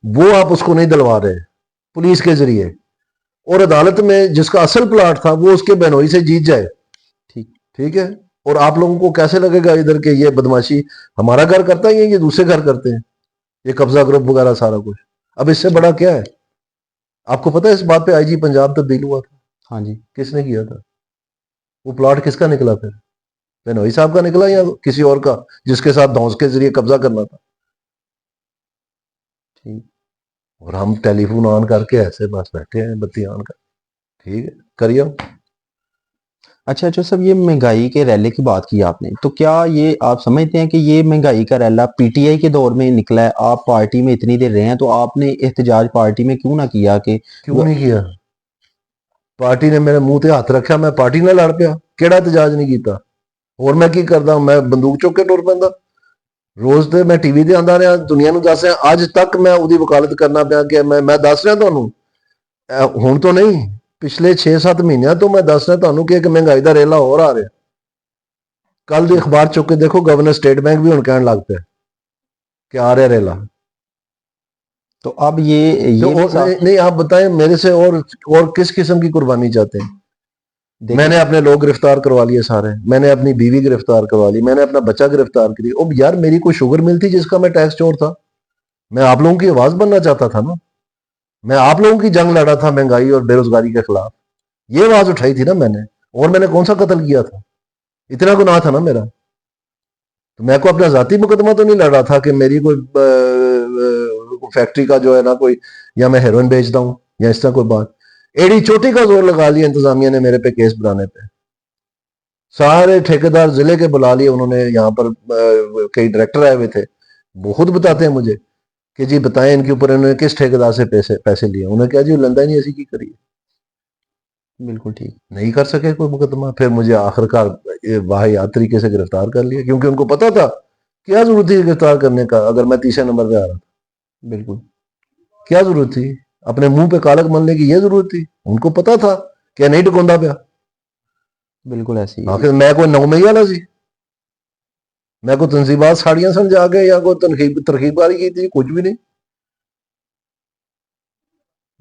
وہ آپ اس کو نہیں دلوا رہے پولیس کے ذریعے, اور عدالت میں جس کا اصل پلاٹ تھا وہ اس کے بہنوئی سے جیت جائے, ٹھیک ٹھیک ہے, اور آپ لوگوں کو کیسے لگے گا ادھر کہ یہ بدماشی ہمارا گھر کرتا ہے یا یہ دوسرے گھر کرتے ہیں, یہ قبضہ گروپ وغیرہ سارا کچھ. اب اس سے بڑا کیا ہے؟ آپ کو پتہ ہے اس بات پہ آئی جی پنجاب تبدیل ہوا تھا, ہاں جی, کس نے کیا تھا؟ وہ پلاٹ کس کا نکلا پھر؟ بہنوئی صاحب کا نکلا یا کسی اور کا جس کے ساتھ دھونس کے ذریعے قبضہ کرنا تھا؟ ٹھیک. اور ہم ٹیلی فون آن کر کے ایسے بس بیٹھے ہیں بتی آن کر. ٹھیک ہے کریے. اچھا صاحب، یہ مہنگائی کے ریلے کی بات کی آپ نے، تو کیا یہ آپ سمجھتے ہیں کہ یہ مہنگائی کا ریلا پی ٹی آئی کے دور میں نکلا ہے؟ آپ پارٹی میں اتنی دیر رہے ہیں تو آپ نے احتجاج پارٹی میں کیوں نہ کیا کہ کیوں نہیں کیا؟ پارٹی نے میرے منہ تے ہاتھ رکھا، میں پارٹی نہ لڑ پیا، کیڑا احتجاج نہیں کیتا؟ اور میں کی کردا ہوں؟ میں بندوق چک کے ٹر پیندا. روز تے میں ٹی وی تے آندا رہا، دنیا نو دس رہا، اج تک میں اودی وکالت کرنا پیا کہ میں دس رہا تانوں ہن تو نہیں، پچھلے 6-7 مہینیاں تو میں دس رہا تانوں کہ ایک مہنگائی دا ریلا اور آ رہا. کل دی اخبار چک کے دیکھو، گورنر اسٹیٹ بینک بھی ہن کہن لگ پیا کہ آ رہا ریلا. تو اب یہ تو بھی صاف نہیں، آپ بتائیں میرے سے اور کس قسم کی قربانی چاہتے ہیں؟ میں دیکھیں نے اپنے لوگ گرفتار کروا لیے سارے، میں نے اپنی بیوی گرفتار کروا لی، میں نے اپنا بچہ گرفتار کری. اب یار میری کوئی شوگر مل تھی جس کا میں ٹیکس چور تھا؟ میں آپ لوگوں کی آواز بننا چاہتا تھا نا. میں آپ لوگوں کی جنگ لڑا تھا مہنگائی اور بے روزگاری کے خلاف. یہ آواز اٹھائی تھی نا میں نے. اور میں نے کون سا قتل کیا تھا؟ اتنا گناہ تھا نا میرا. تو میں کو اپنا ذاتی مقدمہ تو نہیں لڑ رہا تھا کہ میری کوئی فیکٹری کا جو ہے نا کوئی، یا میں ہیروئن بیچتا ہوں یا اس طرح کوئی بات. ایڑی چوٹی کا زور لگا لیا انتظامیہ نے میرے پہ کیس بنانے پہ. سارے ٹھیکیدار ضلع کے بلا لیے انہوں نے. یہاں پر کئی ڈائریکٹر آئے ہوئے تھے، وہ خود بتاتے ہیں مجھے کہ جی بتائیں ان کے اوپر انہوں نے کس ٹھیکیدار سے پیسے لیے. انہوں نے کہا جی لندہ نہیں ایسی کی کریے. بالکل ٹھیک. نہیں کر سکے کوئی مقدمہ. پھر مجھے آخرکار واحد طریقے سے گرفتار کر لیا، کیونکہ ان کو پتا تھا کیا ضرورت تھی گرفتار کرنے کا اگر میں تیسرے نمبر پہ آ رہا تھا. بالکل کیا ضرورت تھی اپنے منہ پہ کالک ملنے کی؟ یہ ضرورت تھی؟ ان کو پتا تھا کہ نہیں ٹکوندا پیا. بالکل ایسی ہے. آخر میں کوئی نومئی والا سی؟ میں کوئی تنصیبات ساڑیاں سن جا کے یا کوئی ترغیب کاری کی تھی؟ کچھ بھی نہیں.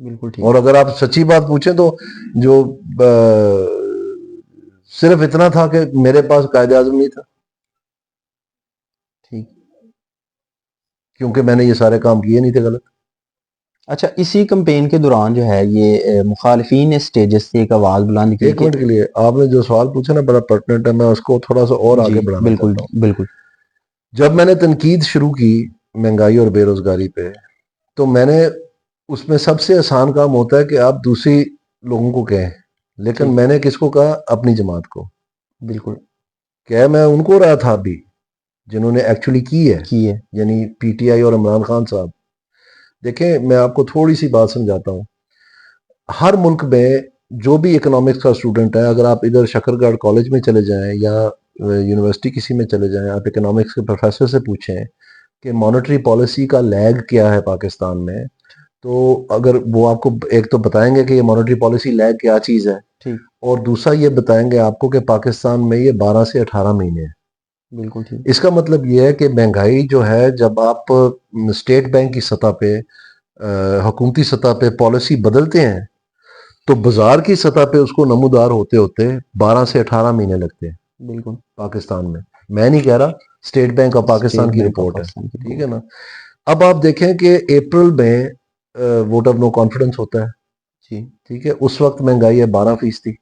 بالکل ٹھیک. اور اگر آپ سچی بات پوچھیں تو جو صرف اتنا تھا کہ میرے پاس قائد اعظم نہیں تھا، ٹھیک. کیونکہ میں نے یہ سارے کام کیے نہیں تھے غلط. اچھا، اسی کمپین کے دوران جو ہے یہ مخالفین نے سٹیجز سے ایک آواز بلند کی ایک منٹ کے لیے، آپ نے جو سوال پوچھا نا بڑا پرٹنٹ ہے، میں اس کو تھوڑا سا اور جی آگے بڑھانا بالکل چاہتا ہوں. بالکل. جب میں نے تنقید شروع کی مہنگائی اور بے روزگاری پہ، تو میں نے اس میں سب سے آسان کام ہوتا ہے کہ آپ دوسری لوگوں کو کہیں، لیکن ٹھیک. میں نے کس کو کہا؟ اپنی جماعت کو. بالکل کہ میں ان کو رہا تھا ابھی جنہوں نے ایکچولی کی ہے، یعنی پی ٹی آئی اور عمران خان صاحب. دیکھیں میں آپ کو تھوڑی سی بات سمجھاتا ہوں. ہر ملک میں جو بھی اکنامکس کا اسٹوڈنٹ ہے، اگر آپ ادھر شکر گڑھ کالج میں چلے جائیں یا یونیورسٹی کسی میں چلے جائیں، آپ اکنامکس کے پروفیسر سے پوچھیں کہ مانیٹری پالیسی کا لیگ کیا ہے پاکستان میں، تو اگر وہ آپ کو ایک تو بتائیں گے کہ یہ مانیٹری پالیسی لیگ کیا چیز ہے، ٹھیک. اور دوسرا یہ بتائیں گے آپ کو کہ پاکستان میں یہ 12 سے 18 مہینے ہیں. بالکل ٹھیک. اس کا مطلب یہ ہے کہ مہنگائی جو ہے، جب آپ اسٹیٹ بینک کی سطح پہ حکومتی سطح پہ پالیسی بدلتے ہیں تو بازار کی سطح پہ اس کو نمودار ہوتے ہوتے 12 سے 18 مہینے لگتے ہیں بالکل. پاکستان میں. میں نہیں کہہ رہا، اسٹیٹ بینک آف پاکستان کی رپورٹ ہے. ٹھیک ہے نا. اب آپ دیکھیں کہ اپریل میں ووٹ آف نو کانفیڈنس ہوتا ہے. جی. ٹھیک ہے، اس وقت مہنگائی ہے 12%.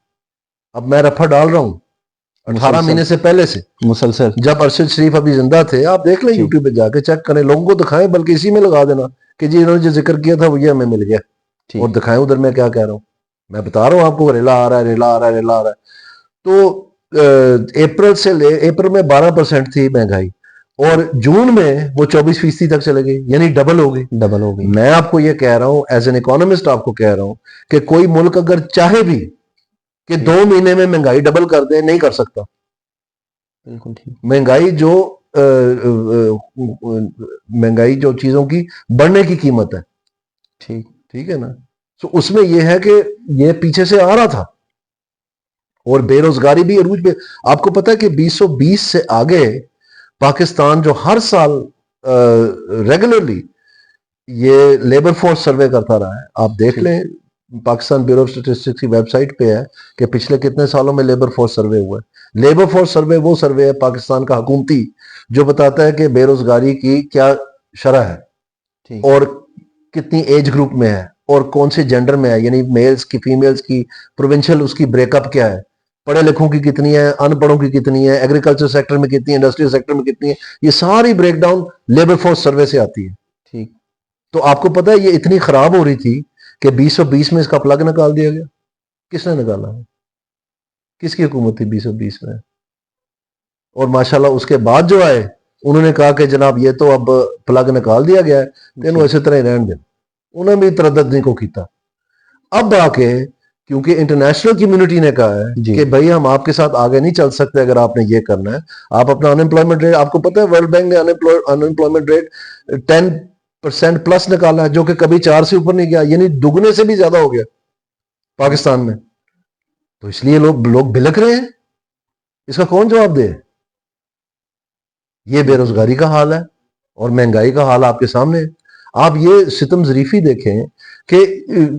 اب میں رفع ڈال رہا ہوں 18 مہینے سے پہلے سے، مسلسل. جب ارشد شریف ابھی زندہ تھے. آپ دیکھ لیں یوٹیوب پہ جا کے چیک کریں، لوگوں کو دکھائیں، بلکہ اسی میں لگا دینا کہ جی انہوں نے جو ذکر کیا تھا وہ یہ ہمیں مل گیا، اور دکھائیں ادھر میں کیا کہہ رہا ہوں. میں بتا رہا ہوں آپ کو ریلا آ رہا ہے، ریلا آ رہا ہے، ریلا آ رہا ہے. تو اپریل میں 12% تھی مہنگائی، اور جون میں وہ 24% تک چلے گئی، یعنی ڈبل ہو گئی. میں آپ کو یہ کہہ رہا ہوں ایز این اکانومسٹ، آپ کو کہہ رہا ہوں کہ کوئی ملک اگر چاہے بھی کہ 2 مہینے میں مہنگائی ڈبل کر دے، نہیں کر سکتا. بالکل ٹھیک. مہنگائی جو چیزوں کی بڑھنے کی قیمت ہے، ٹھیک ہے نا. تو اس میں یہ ہے کہ یہ پیچھے سے آ رہا تھا، اور بے روزگاری بھی عروج پہ. آپ کو پتا ہے کہ 2020 سے آگے پاکستان جو ہر سال ریگولرلی یہ لیبر فورس سروے کرتا رہا ہے. آپ دیکھ لیں پاکستان بیورو آف اسٹیٹسٹکس کی ویب سائٹ پہ ہے کہ پچھلے کتنے سالوں میں لیبر فورس سروے ہوا ہے. لیبر فورس سروے وہ سروے ہے پاکستان کا حکومتی جو بتاتا ہے کہ بے روزگاری کی کیا شرح ہے، اور کتنی ایج گروپ میں ہے، اور کون سے جینڈر میں ہے، یعنی میلز کی، فیمیلز کی، پروونشل اس کی بریک اپ کیا ہے، پڑھے لکھوں کی کتنی ہے، ان پڑھوں کی کتنی ہے، ایگریکلچر سیکٹر میں کتنی ہے، انڈسٹریل سیکٹر میں کتنی ہے. یہ ساری break down labour force survey سے آتی ہے. تو آپ کو پتا ہے یہ اتنی خراب ہو رہی تھی کہ 2020 میں اس کا پلگ نکال دیا گیا. کس نے نکالا؟ کس کی حکومت تھی 2020 میں؟ اور ماشاءاللہ اس کے بعد جو آئے انہوں نے کہا کہ جناب یہ تو اب پلگ نکال دیا گیا ہے، تینوں اسی طرح ہی رہن دیں. انہوں نے بھی تردد نہیں کو کیتا. اب آ کے کیونکہ انٹرنیشنل کمیونٹی نے کہا ہے جی. کہ بھائی ہم آپ کے ساتھ آگے نہیں چل سکتے اگر آپ نے یہ کرنا ہے. آپ اپنا ان امپلائمنٹ ریٹ، آپ کو پتہ ہے ورلڈ بینک نے ان امپلائمنٹ ریٹ 10% پلس نکالا ہے، جو کہ کبھی 4 سے اوپر نہیں گیا، یعنی دگنے سے بھی زیادہ ہو گیا پاکستان میں. تو اس لیے لوگ بلک رہے ہیں. اس کا کون جواب دے؟ یہ بے روزگاری کا حال ہے اور مہنگائی کا حال آپ کے سامنے ہے. آپ یہ ستم ظریفی دیکھیں کہ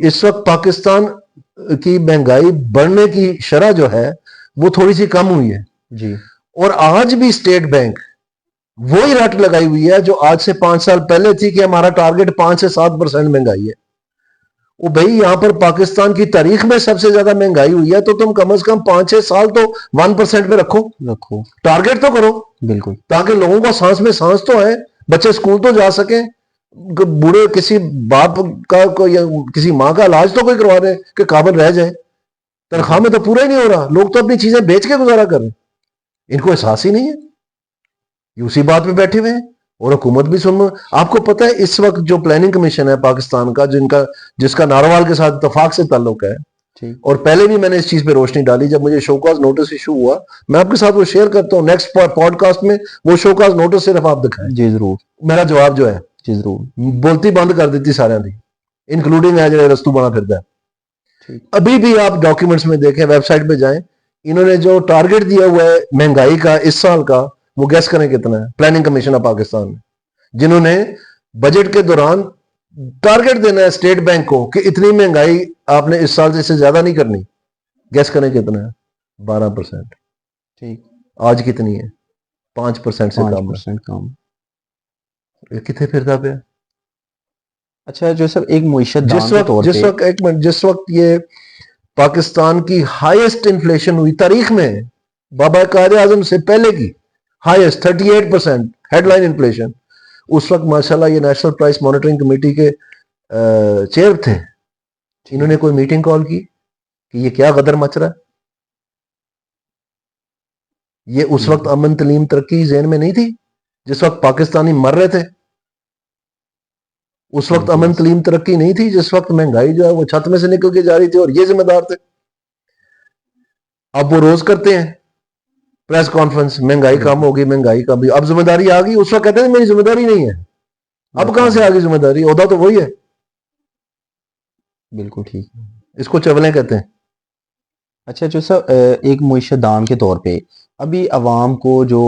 اس وقت پاکستان کی مہنگائی بڑھنے کی شرح جو ہے وہ تھوڑی سی کم ہوئی ہے. جی. اور آج بھی اسٹیٹ بینک وہی رٹ لگائی ہوئی ہے جو آج سے 5 سال پہلے تھی کہ ہمارا ٹارگٹ 5 سے 7% مہنگائی ہے. وہ بھائی یہاں پر پاکستان کی تاریخ میں سب سے زیادہ مہنگائی ہوئی ہے، تو تم کم از کم 5-6 سال تو 1% پہ رکھو، ٹارگٹ تو کرو. بالکل. تاکہ لوگوں کو سانس میں سانس تو ہے، بچے اسکول تو جا سکیں، بوڑھے کسی باپ کا یا کسی ماں کا علاج تو کوئی کروا دے کہ قابل رہ جائے. تنخواہ میں تو پورا ہی نہیں ہو رہا، لوگ تو اپنی چیزیں بیچ کے گزارا کر رہے ہیں. ان کو احساس ہی نہیں ہے، یہ اسی بات پہ بیٹھے ہوئے ہیں. اور حکومت بھی سن. آپ کو پتہ ہے اس وقت جو پلاننگ کمیشن ہے پاکستان کا، جس کا ناروال کے ساتھ اتفاق سے تعلق ہے، اور پہلے بھی میں نے اس چیز پہ روشنی ڈالی جب مجھے شوکاز نوٹس ایشو ہوا، میں آپ کے ساتھ وہ شیئر کرتا ہوں نیکسٹ پوڈ کاسٹ میں. وہ شوکاز نوٹس صرف آپ دکھائیں. جی ضرور. میرا جواب جو ہے جی ضرور. بولتی بند کر دیتی سارے دی، انکلوڈنگ ہے جو رستو بنا پھرتا ہے. ابھی بھی آپ ڈاکیومنٹس میں دیکھیں، ویب سائٹ پہ جائیں، انہوں نے جو ٹارگٹ دیا ہوا ہے مہنگائی کا اس سال کا، وہ گیس کریں کتنا ہے. پلاننگ کمیشن آف پاکستان نے، جنہوں نے بجٹ کے دوران ٹارگٹ دینا ہے اسٹیٹ بینک کو کہ اتنی مہنگائی آپ نے اس سال سے اس سے زیادہ نہیں کرنی. گیس کریں کتنا ہے؟ 12%. ٹھیک. آج کتنی ہے؟ 5% سے کم ہے. یہ کتنے پھرتا پہ؟ اچھا جو سر ایک معیشت دان کے طور پہ جس وقت یہ پاکستان کی ہائیسٹ انفلیشن ہوئی تاریخ میں، بابا قائد اعظم سے پہلے کی ہائیسٹ 38% ہیڈ لائن انفلیشن، اس وقت ماشاءاللہ یہ نیشنل پرائس مانیٹرنگ کمیٹی کے چیئر تھے. انہوں نے کوئی میٹنگ کال کی کہ یہ کیا غدر مچ رہا ہے؟ یہ اس وقت امن تعلیم ترقی ذہن میں نہیں تھی جس وقت پاکستانی مر رہے تھے. اس وقت امن تعلیم ترقی نہیں تھی جس وقت مہنگائی جو ہے وہ چھت میں سے نکل کے جا رہی تھی اور یہ ذمہ دار تھے. اب وہ روز کرتے ہیں پریس کانفرنس، مہنگائی کم ہوگی، مہنگائی کم ہوگی. اب ذمہ داری آ گئی، اس وقت کہتے ہیں میری ذمہ داری نہیں ہے. اب کہاں سے آ گئی ذمہ داری؟ عہدہ تو وہی ہے. بالکل ٹھیک. اس کو چولیں کہتے ہیں. اچھا جو سر ایک معیشت دان کے طور پہ ابھی عوام کو جو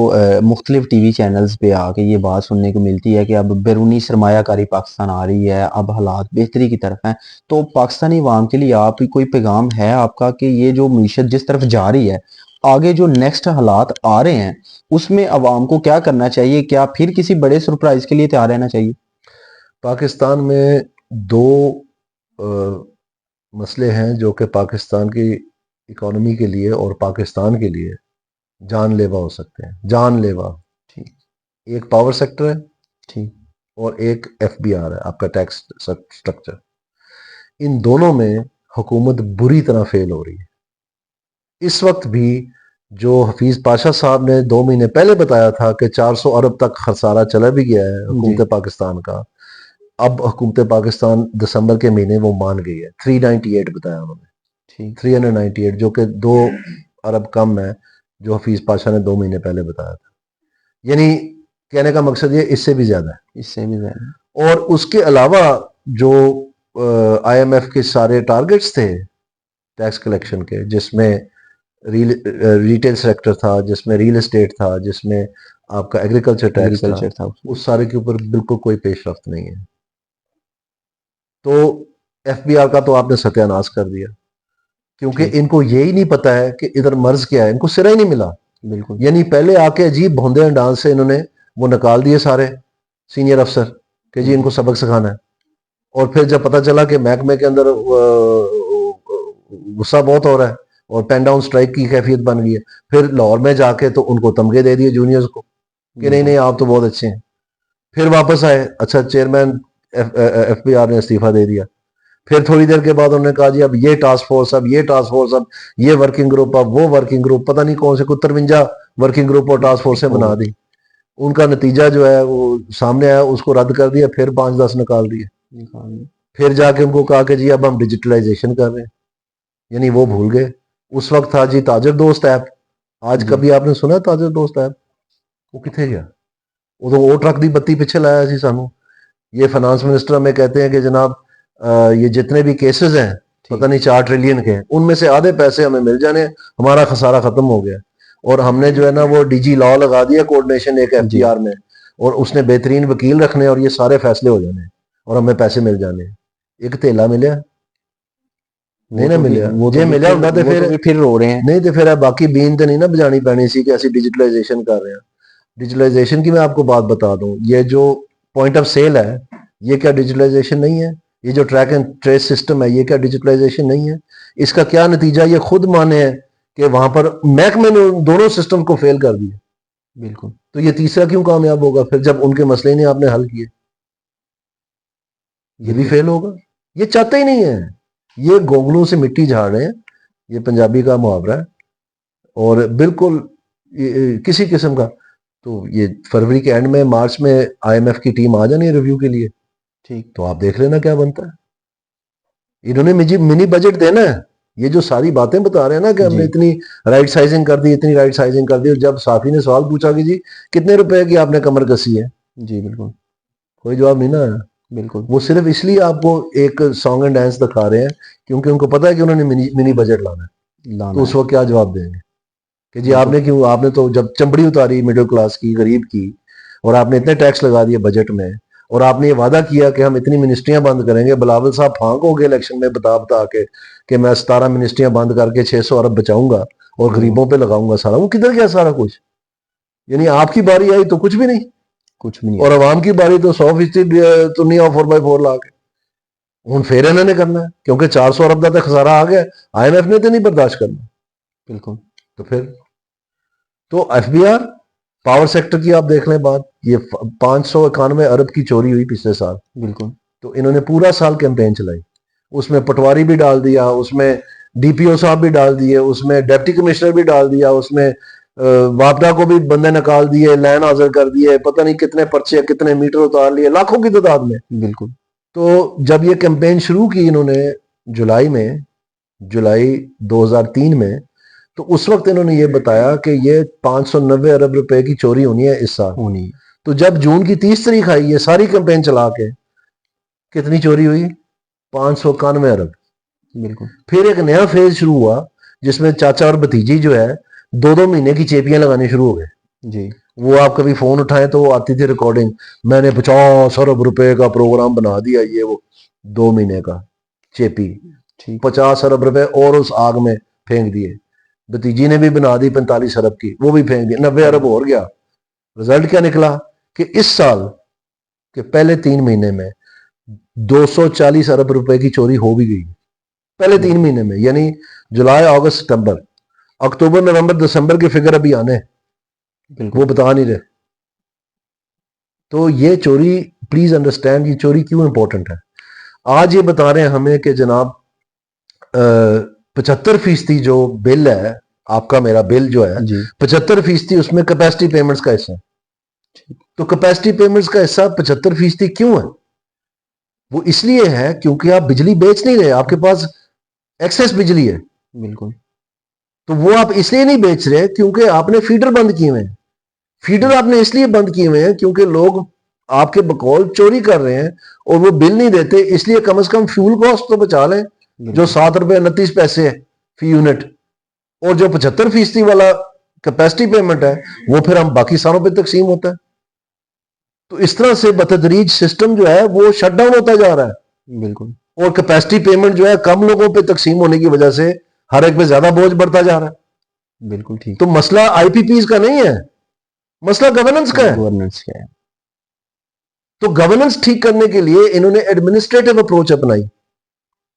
مختلف ٹی وی چینلز پہ آ کے یہ بات سننے کو ملتی ہے کہ اب بیرونی سرمایہ کاری پاکستان آ رہی ہے، اب حالات بہتری کی طرف ہیں، تو پاکستانی عوام کے لیے آپ کوئی پیغام ہے آپ کا کہ یہ جو معیشت جس طرف جا رہی ہے، آگے جو نیکسٹ حالات آ رہے ہیں اس میں عوام کو کیا کرنا چاہیے؟ کیا پھر کسی بڑے سرپرائز کے لیے تیار رہنا چاہیے؟ پاکستان میں 2 مسئلے ہیں جو کہ پاکستان کی اکانومی کے لیے اور پاکستان کے لیے جان لیوا ہو سکتے ہیں. جان لیوا. ایک پاور سیکٹر ہے اور ایک FBR ہے، آپ کا ٹیکس سٹرکچر. ان دونوں میں حکومت بری طرح فیل ہو رہی ہے. اس وقت بھی جو حفیظ پاشا صاحب نے 2 مہینے پہلے بتایا تھا کہ 400 ارب تک خسارہ چلا بھی گیا ہے حکومت پاکستان کا، اب حکومت پاکستان دسمبر کے مہینے وہ مان گئی ہے. 398 بتایا انہوں نے، 398 جو کہ 2 ارب کم ہے جو حفیظ پاشا نے 2 مہینے پہلے بتایا تھا. یعنی کہنے کا مقصد یہ اس سے بھی زیادہ ہے. اس سے بھی زیادہ. اور اس کے علاوہ جو IMF کے سارے ٹارگٹس تھے ٹیکس کلیکشن کے، جس میں ریٹیل سیکٹر تھا، جس میں ریل اسٹیٹ تھا، جس میں آپ کا ایگریکلچر ٹیکس تھا، اس سارے کے اوپر بالکل کوئی پیش رفت نہیں ہے. تو FBR کا تو آپ نے ستیہ ناش کر دیا، کیونکہ ان کو یہی نہیں پتا ہے کہ ادھر مرض کیا ہے. ان کو سرا ہی نہیں ملا. بالکل. یعنی پہلے آ کے عجیب بھوندے ڈانس سے انہوں نے وہ نکال دیے سارے سینئر افسر کہ جی ان کو سبق سکھانا ہے. اور پھر جب پتہ چلا کہ محکمے کے اندر غصہ بہت ہو رہا ہے اور پین ڈاؤن سٹرائک کی کیفیت بن گئی ہے، پھر لاہور میں جا کے تو ان کو تمغے دے دیے جونیئرز کو کہ نہیں آپ تو بہت اچھے ہیں. پھر واپس آئے، اچھا چیئرمین FBR نے استعفیٰ دے دیا. پھر تھوڑی دیر کے بعد انہوں نے کہا جی اب یہ ٹاسک فورس، اب یہ ٹاسک فورس، اب یہ ورکنگ گروپ، اب وہ ورکنگ گروپ، پتہ نہیں کون سے 53 ورکنگ گروپ اور ٹاسک فورسیں بنا دی. ان کا نتیجہ جو ہے وہ سامنے آیا، اس کو رد کر دیا، پھر 5-10 نکال دیے. پھر جا کے ان کو کہا کہ جی اب ہم ڈیجیٹلائزیشن کر رہے ہیں، یعنی وہ بھول گئے. اس وقت تھا جی تاجر دوست ایپ. آج کبھی آپ نے سنا تاجر دوست ایپ؟ وہ کتنے گیا؟ وہ تو وہ ٹرک دی بتی پیچھے لایا سی سانو. یہ فائنانس منسٹر ہمیں کہتے ہیں کہ جناب یہ جتنے بھی کیسز ہیں پتہ نہیں 4 ٹریلین کے ہیں، ان میں سے آدھے پیسے ہمیں مل جانے، ہمارا خسارہ ختم ہو گیا. اور ہم نے جو ہے نا وہ ڈی جی لا لگا دیا کوارڈینیشن ایک ایف ٹی آر میں، اور اس نے بہترین وکیل رکھنے اور یہ سارے فیصلے ہو جانے اور ہمیں پیسے مل جانے. ایک تھیلا ملیا نہیں نہ ملیا، جی ملیا ہوتا تو پھر رو رہے ہیں. نہیں تو پھر باقی بین تو نہیں نہ بجانی پینی سی کہ ایسی ڈیجیٹلائزیشن کر رہے ہیں. ڈیجیٹلائزیشن کی میں آپ کو بات بتا دوں، یہ جو پوائنٹ آف سیل ہے یہ کیا ڈیجیٹلائزیشن نہیں ہے؟ یہ جو ٹریک اینڈ ٹریس سسٹم ہے یہ کیا ڈیجیٹلائزیشن نہیں ہے؟ اس کا کیا نتیجہ یہ خود مانے ہیں کہ وہاں پر محکمے نے دونوں سسٹم کو فیل کر دیا. بالکل. تو یہ تیسرا کیوں کامیاب ہوگا پھر جب ان کے مسئلے نہیں آپ نے حل کیے؟ یہ بھی فیل ہوگا. یہ چاہتے ہی نہیں ہے، یہ گونگلوں سے مٹی جھاڑ رہے ہیں. یہ پنجابی کا محاورہ ہے اور بالکل کسی قسم کا. تو یہ فروری کے اینڈ میں مارچ میں آئی ایم ایف کی ٹیم آ جانی ہے ریویو کے لیے. ٹھیک. تو آپ دیکھ لینا کیا بنتا ہے. انہوں نے منی بجٹ دینا ہے. یہ جو ساری باتیں بتا رہے ہیں نا کہ ہم نے اتنی رائٹ سائزنگ کر دی، اتنی رائٹ سائزنگ کر دی، اور جب صافی نے سوال پوچھا کہ جی کتنے روپے کی آپ نے کمر کسی ہے، جی بالکل کوئی جواب نہیں نا آیا. بالکل. وہ صرف اس لیے آپ کو ایک سانگ اینڈ ڈانس دکھا رہے ہیں کیونکہ ان کو پتا ہے کہ انہوں نے منی بجٹ لانا ہے. تو اس وقت کیا جواب دیں گے کہ جی آپ نے کیوں، آپ نے تو جب چمڑی اتاری مڈل کلاس کی، غریب کی، اور آپ نے اتنے ٹیکس لگا دیے بجٹ میں، اور آپ نے یہ وعدہ کیا کہ ہم اتنی منسٹریاں بند کریں گے. بلاول صاحب پھانک ہو گئے الیکشن میں بتا کے کہ میں 17 منسٹریاں بند کر کے 600 ارب بچاؤں گا اور غریبوں پہ لگاؤں گا سارا. وہ کدھر گیا سارا کچھ؟ یعنی آپ کی باری آئی تو کچھ بھی نہیں، کچھ بھی نہیں، اور عوام کی باری تو 100% تو نہیں 4x4 لا کے. ہوں پھر انہوں نے کرنا ہے کیونکہ 400 ارب کا تو خسارہ آ گیا. آئی ایم ایف نے تو نہیں برداشت کرنا. بالکل. تو پھر تو F B R power sector کی آپ دیکھ لیں بات، یہ 591 ارب کی چوری ہوئی پچھلے سال. بالکل. تو انہوں نے پورا سال کیمپین چلائی، اس میں پٹواری بھی ڈال دیا، اس میں ڈی پی او صاحب بھی ڈال دیے، اس میں ڈپٹی کمشنر بھی ڈال دیا، اس میں واپڈا کو بھی بندے نکال دیے، لین حاضر کر دیے، پتہ نہیں کتنے پرچے، کتنے میٹر اتار لیے، لاکھوں کی تعداد میں. بالکل. تو جب یہ کیمپین شروع کی انہوں نے جولائی 2003 میں، تو اس وقت انہوں نے یہ بتایا کہ یہ 590 ارب روپے کی چوری ہونی ہے اس سال. ہونی. تو جب جون کی 30 تاریخ آئی یہ ساری کیمپین چلا کے کتنی چوری ہوئی؟ 591 ارب. بالکل. پھر ایک نیا فیز شروع ہوا جس میں چاچا اور بھتیجی جو ہے 2 مہینے کی چیپیاں لگانی شروع ہو گئے. جی. وہ آپ کبھی فون اٹھائیں تو وہ آتی تھی ریکارڈنگ، میں نے 50 ارب روپے کا پروگرام بنا دیا، یہ وہ 2 مہینے کا چیپی 50 ارب روپے اور اس آگ میں پھینک دیے. بھتیجی نے بھی بنا دی 45 ارب کی، وہ بھی پھینک دی، 90 ارب ہو گیا. رزلٹ کیا نکلا کہ اس سال کے پہلے 3 مہینے میں 240 ارب روپے کی چوری ہو بھی گئی پہلے 3 مہینے میں. یعنی جولائی، اگست، ستمبر، اکتوبر، نومبر، دسمبر کے فگر ابھی آنے، وہ بتا نہیں رہے. تو یہ چوری، پلیز انڈرسٹینڈ یہ چوری کیوں امپورٹنٹ ہے. آج یہ بتا رہے ہیں ہمیں کہ جناب 75% جو بل ہے آپ کا، میرا بل جو ہے 75% اس میں کیپیسٹی پیمنٹس کا حصہ ہے. تو کیپیسٹی پیمنٹس کا حصہ 75% کیوں ہے؟ وہ اس لیے ہے کیونکہ آپ بجلی بیچ نہیں رہے، آپ کے پاس ایکسس بجلی ہے. بالکل. تو وہ آپ اس لیے نہیں بیچ رہے کیونکہ آپ نے فیڈر بند کیے ہوئے ہیں. فیڈر آپ نے اس لیے بند کیے ہوئے ہیں کیونکہ لوگ آپ کے بقول چوری کر رہے ہیں اور وہ بل نہیں دیتے. اس لیے کم از کم فیول کاسٹ تو بچا لیں جو 7 روپے 29 پیسے ہے فی یونٹ، اور جو 75% والا کیپیسٹی پیمنٹ ہے وہ پھر ہم باقی سالوں پہ تقسیم ہوتا ہے. تو اس طرح سے بتدریج سسٹم جو ہے وہ شٹ ڈاؤن ہوتا جا رہا ہے. بالکل. اور کیپیسٹی پیمنٹ جو ہے کم لوگوں پہ تقسیم ہونے کی وجہ سے ہر ایک پہ زیادہ بوجھ بڑھتا جا رہا ہے. بالکل ٹھیک. تو مسئلہ آئی پی پیز کا نہیں ہے، مسئلہ گورننس کا ہے. گورننس کا ہے. تو گورننس ٹھیک کرنے کے لیے انہوں نے ایڈمنسٹریٹو اپروچ اپنائی.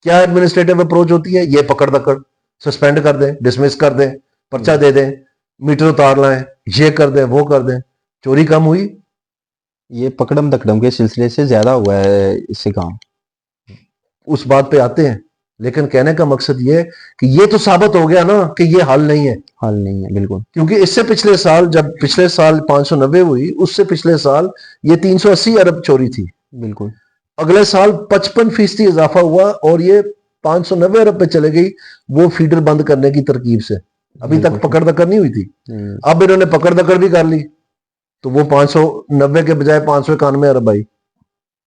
کیا ایڈمنسٹریٹو اپروچ ہوتی ہے؟ یہ پکڑ دکڑ، سسپینڈ کر دیں، ڈسمس کر دیں، پرچہ دے دیں، میٹر اتار لائیں، یہ کر دیں، وہ کر دیں. چوری کم ہوئی؟ یہ پکڑم دکڑم کے سلسلے سے زیادہ ہوا ہے اس سے کام. اس بات پہ آتے ہیں، لیکن کہنے کا مقصد یہ ہے کہ یہ تو ثابت ہو گیا نا کہ یہ حل نہیں ہے، حل نہیں ہے بالکل. کیونکہ اس سے پچھلے سال، جب پچھلے سال 590 ہوئی، اس سے پچھلے سال یہ 380 ارب چوری تھی، بالکل اگلے سال 55% اضافہ ہوا اور یہ 590 ارب پہ چلے گئی، وہ فیڈر بند کرنے کی ترکیب سے. ابھی تک بالکل. پکڑ دکڑ نہیں ہوئی تھی، نہیں، اب انہوں نے پکڑ دکڑ بھی کر لی، تو وہ 590 کے بجائے 591 ارب آئی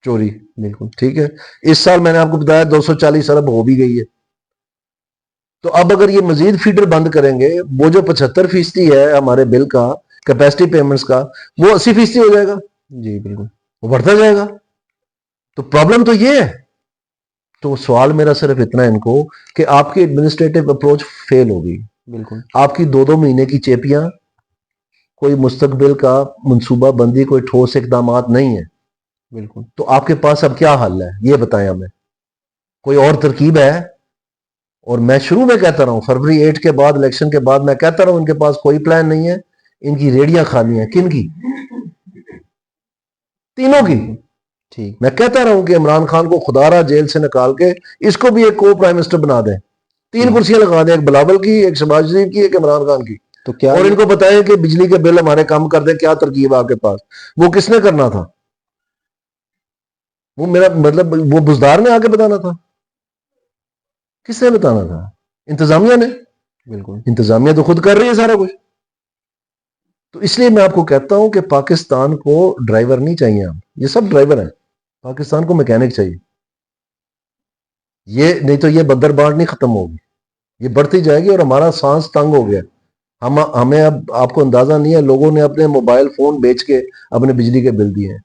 چوری. بالکل ٹھیک ہے، اس سال میں نے آپ کو بتایا 240 ارب ہو بھی گئی ہے. تو اب اگر یہ مزید فیڈر بند کریں گے، وہ جو 75% ہے ہمارے بل کا، کیپیسٹی پیمنٹس کا، وہ 80% ہو جائے گا، جی بالکل وہ بڑھتا جائے گا. تو پرابلم تو یہ ہے. تو سوال میرا صرف اتنا ہے ان کو کہ آپ کی ایڈمنسٹریٹو اپروچ فیل ہوگی. بالکل آپ کی 2 مہینے کی چیپیاں، کوئی مستقبل کا منصوبہ بندی، کوئی ٹھوس اقدامات نہیں ہے. بالکل. تو آپ کے پاس اب کیا حل ہے یہ بتائیں ہمیں، کوئی اور ترکیب ہے؟ اور میں شروع میں کہتا رہا ہوں، فروری 8 کے بعد، الیکشن کے بعد میں کہتا رہا ہوں ان کے پاس کوئی پلان نہیں ہے، ان کی ریڑیاں خالی ہیں. کن کی؟ تینوں کی. ٹھیک. میں کہتا رہا ہوں کہ عمران خان کو خدا را جیل سے نکال کے اس کو بھی ایک کو پرائم منسٹر بنا دیں، 3 کرسیاں لگا دیں، ایک بلاول کی، ایک شہباز شریف کی، ایک عمران خان کی. تو کیا اور ان کو بتائیں کہ بجلی کے بل ہمارے کم کر دیں. کیا ترکیب آپ کے پاس؟ وہ کس نے کرنا تھا؟ وہ میرا مطلب وہ بزدار نے آ کے بتانا تھا؟ کس نے بتانا تھا؟ انتظامیہ نے. بالکل انتظامیہ تو خود کر رہی ہے سارا کچھ. تو اس لیے میں آپ کو کہتا ہوں کہ پاکستان کو ڈرائیور نہیں چاہیے. ہم یہ سب ڈرائیور ہیں، پاکستان کو میکینک چاہیے. یہ نہیں تو یہ بندر بانٹ نہیں ختم ہوگی، یہ بڑھتی جائے گی اور ہمارا سانس تنگ ہو گیا. ہمیں اب آپ کو اندازہ نہیں ہے، لوگوں نے اپنے موبائل فون بیچ کے اپنے بجلی کے بل دیے ہیں.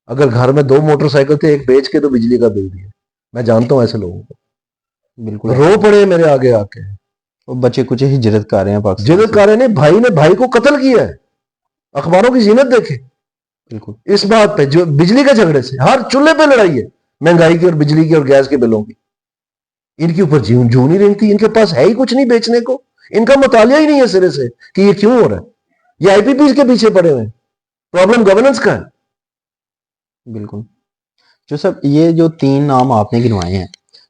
اگر گھر میں 2 موٹر سائیکل تھے، ایک بیچ کے تو بجلی کا بل دیا. میں جانتا ہوں ایسے لوگوں کو، بالکل. رو پڑے میرے آگے آ کے. وہ بچے کچھ ہجرت کر رہے ہیں پاکستان جنت کارے نے بھائی کو قتل کیا ہے. اخباروں کی زینت دیکھیں بالکل اس بات پہ، جو بجلی کے جھگڑے سے ہر چولہے پہ لڑائی ہے، مہنگائی کی اور بجلی کی اور گیس کے بلوں کی. ان کے اوپر جو نہیں رہتی. ان کے پاس ہے ہی کچھ نہیں بیچنے کو. ان کا مطالعہ ہی نہیں ہے سرے سے کہ یہ کیوں ہو رہا ہے. یہ آئی پی پی کے پیچھے پڑے ہوئے ہیں. پرابلم گورننس کا ہے. بالکل. جو سب یہ جو 3 نام آپ نے گنوائے ہیں،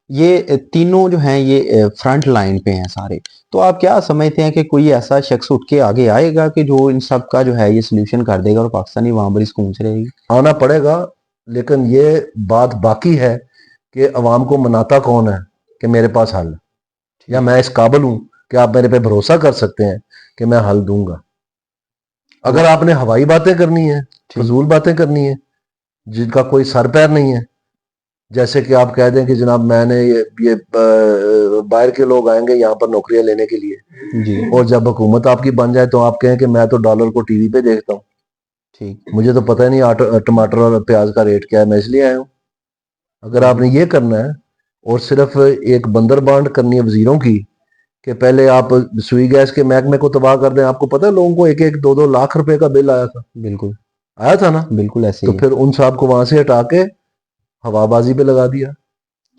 یہ تینوں جو ہیں یہ فرنٹ لائن پہ ہیں سارے. تو آپ کیا سمجھتے ہیں کہ کوئی ایسا شخص اٹھ کے آگے آئے گا کہ جو ان سب کا جو ہے یہ سولوشن کر دے گا اور پاکستانی عوام بڑی سکون سے رہے گی؟ آنا پڑے گا، لیکن یہ بات باقی ہے کہ عوام کو مناتا کون ہے کہ میرے پاس حل ہے، یا میں اس قابل ہوں کہ آپ میرے پہ بھروسہ کر سکتے ہیں کہ میں حل دوں گا. اگر آپ نے ہوائی باتیں کرنی ہیں، فضول باتیں کرنی ہیں جن کا کوئی سر پیر نہیں ہے، جیسے کہ آپ کہہ دیں کہ جناب میں نے یہ باہر کے لوگ آئیں گے یہاں پر نوکریاں لینے کے لیے، جی اور جب حکومت آپ کی بن جائے تو آپ کہیں کہ میں تو ڈالر کو ٹی وی پہ دیکھتا ہوں، ٹھیک. مجھے تو پتہ ہی نہیں ٹماٹر اور پیاز کا ریٹ کیا ہے، میں اس لیے آیا ہوں. اگر آپ نے یہ کرنا ہے اور صرف ایک بندر بانٹ کرنی ہے وزیروں کی کہ پہلے آپ سوئی گیس کے محکمے کو تباہ کر دیں. آپ کو پتہ ہے لوگوں کو 1-2 لاکھ روپے کا بل آیا تھا، بالکل آیا تھا نا. بالکل ایسے تو ہی ہے. پھر ان صاحب کو وہاں سے ہٹا کے ہوا بازی پہ لگا دیا.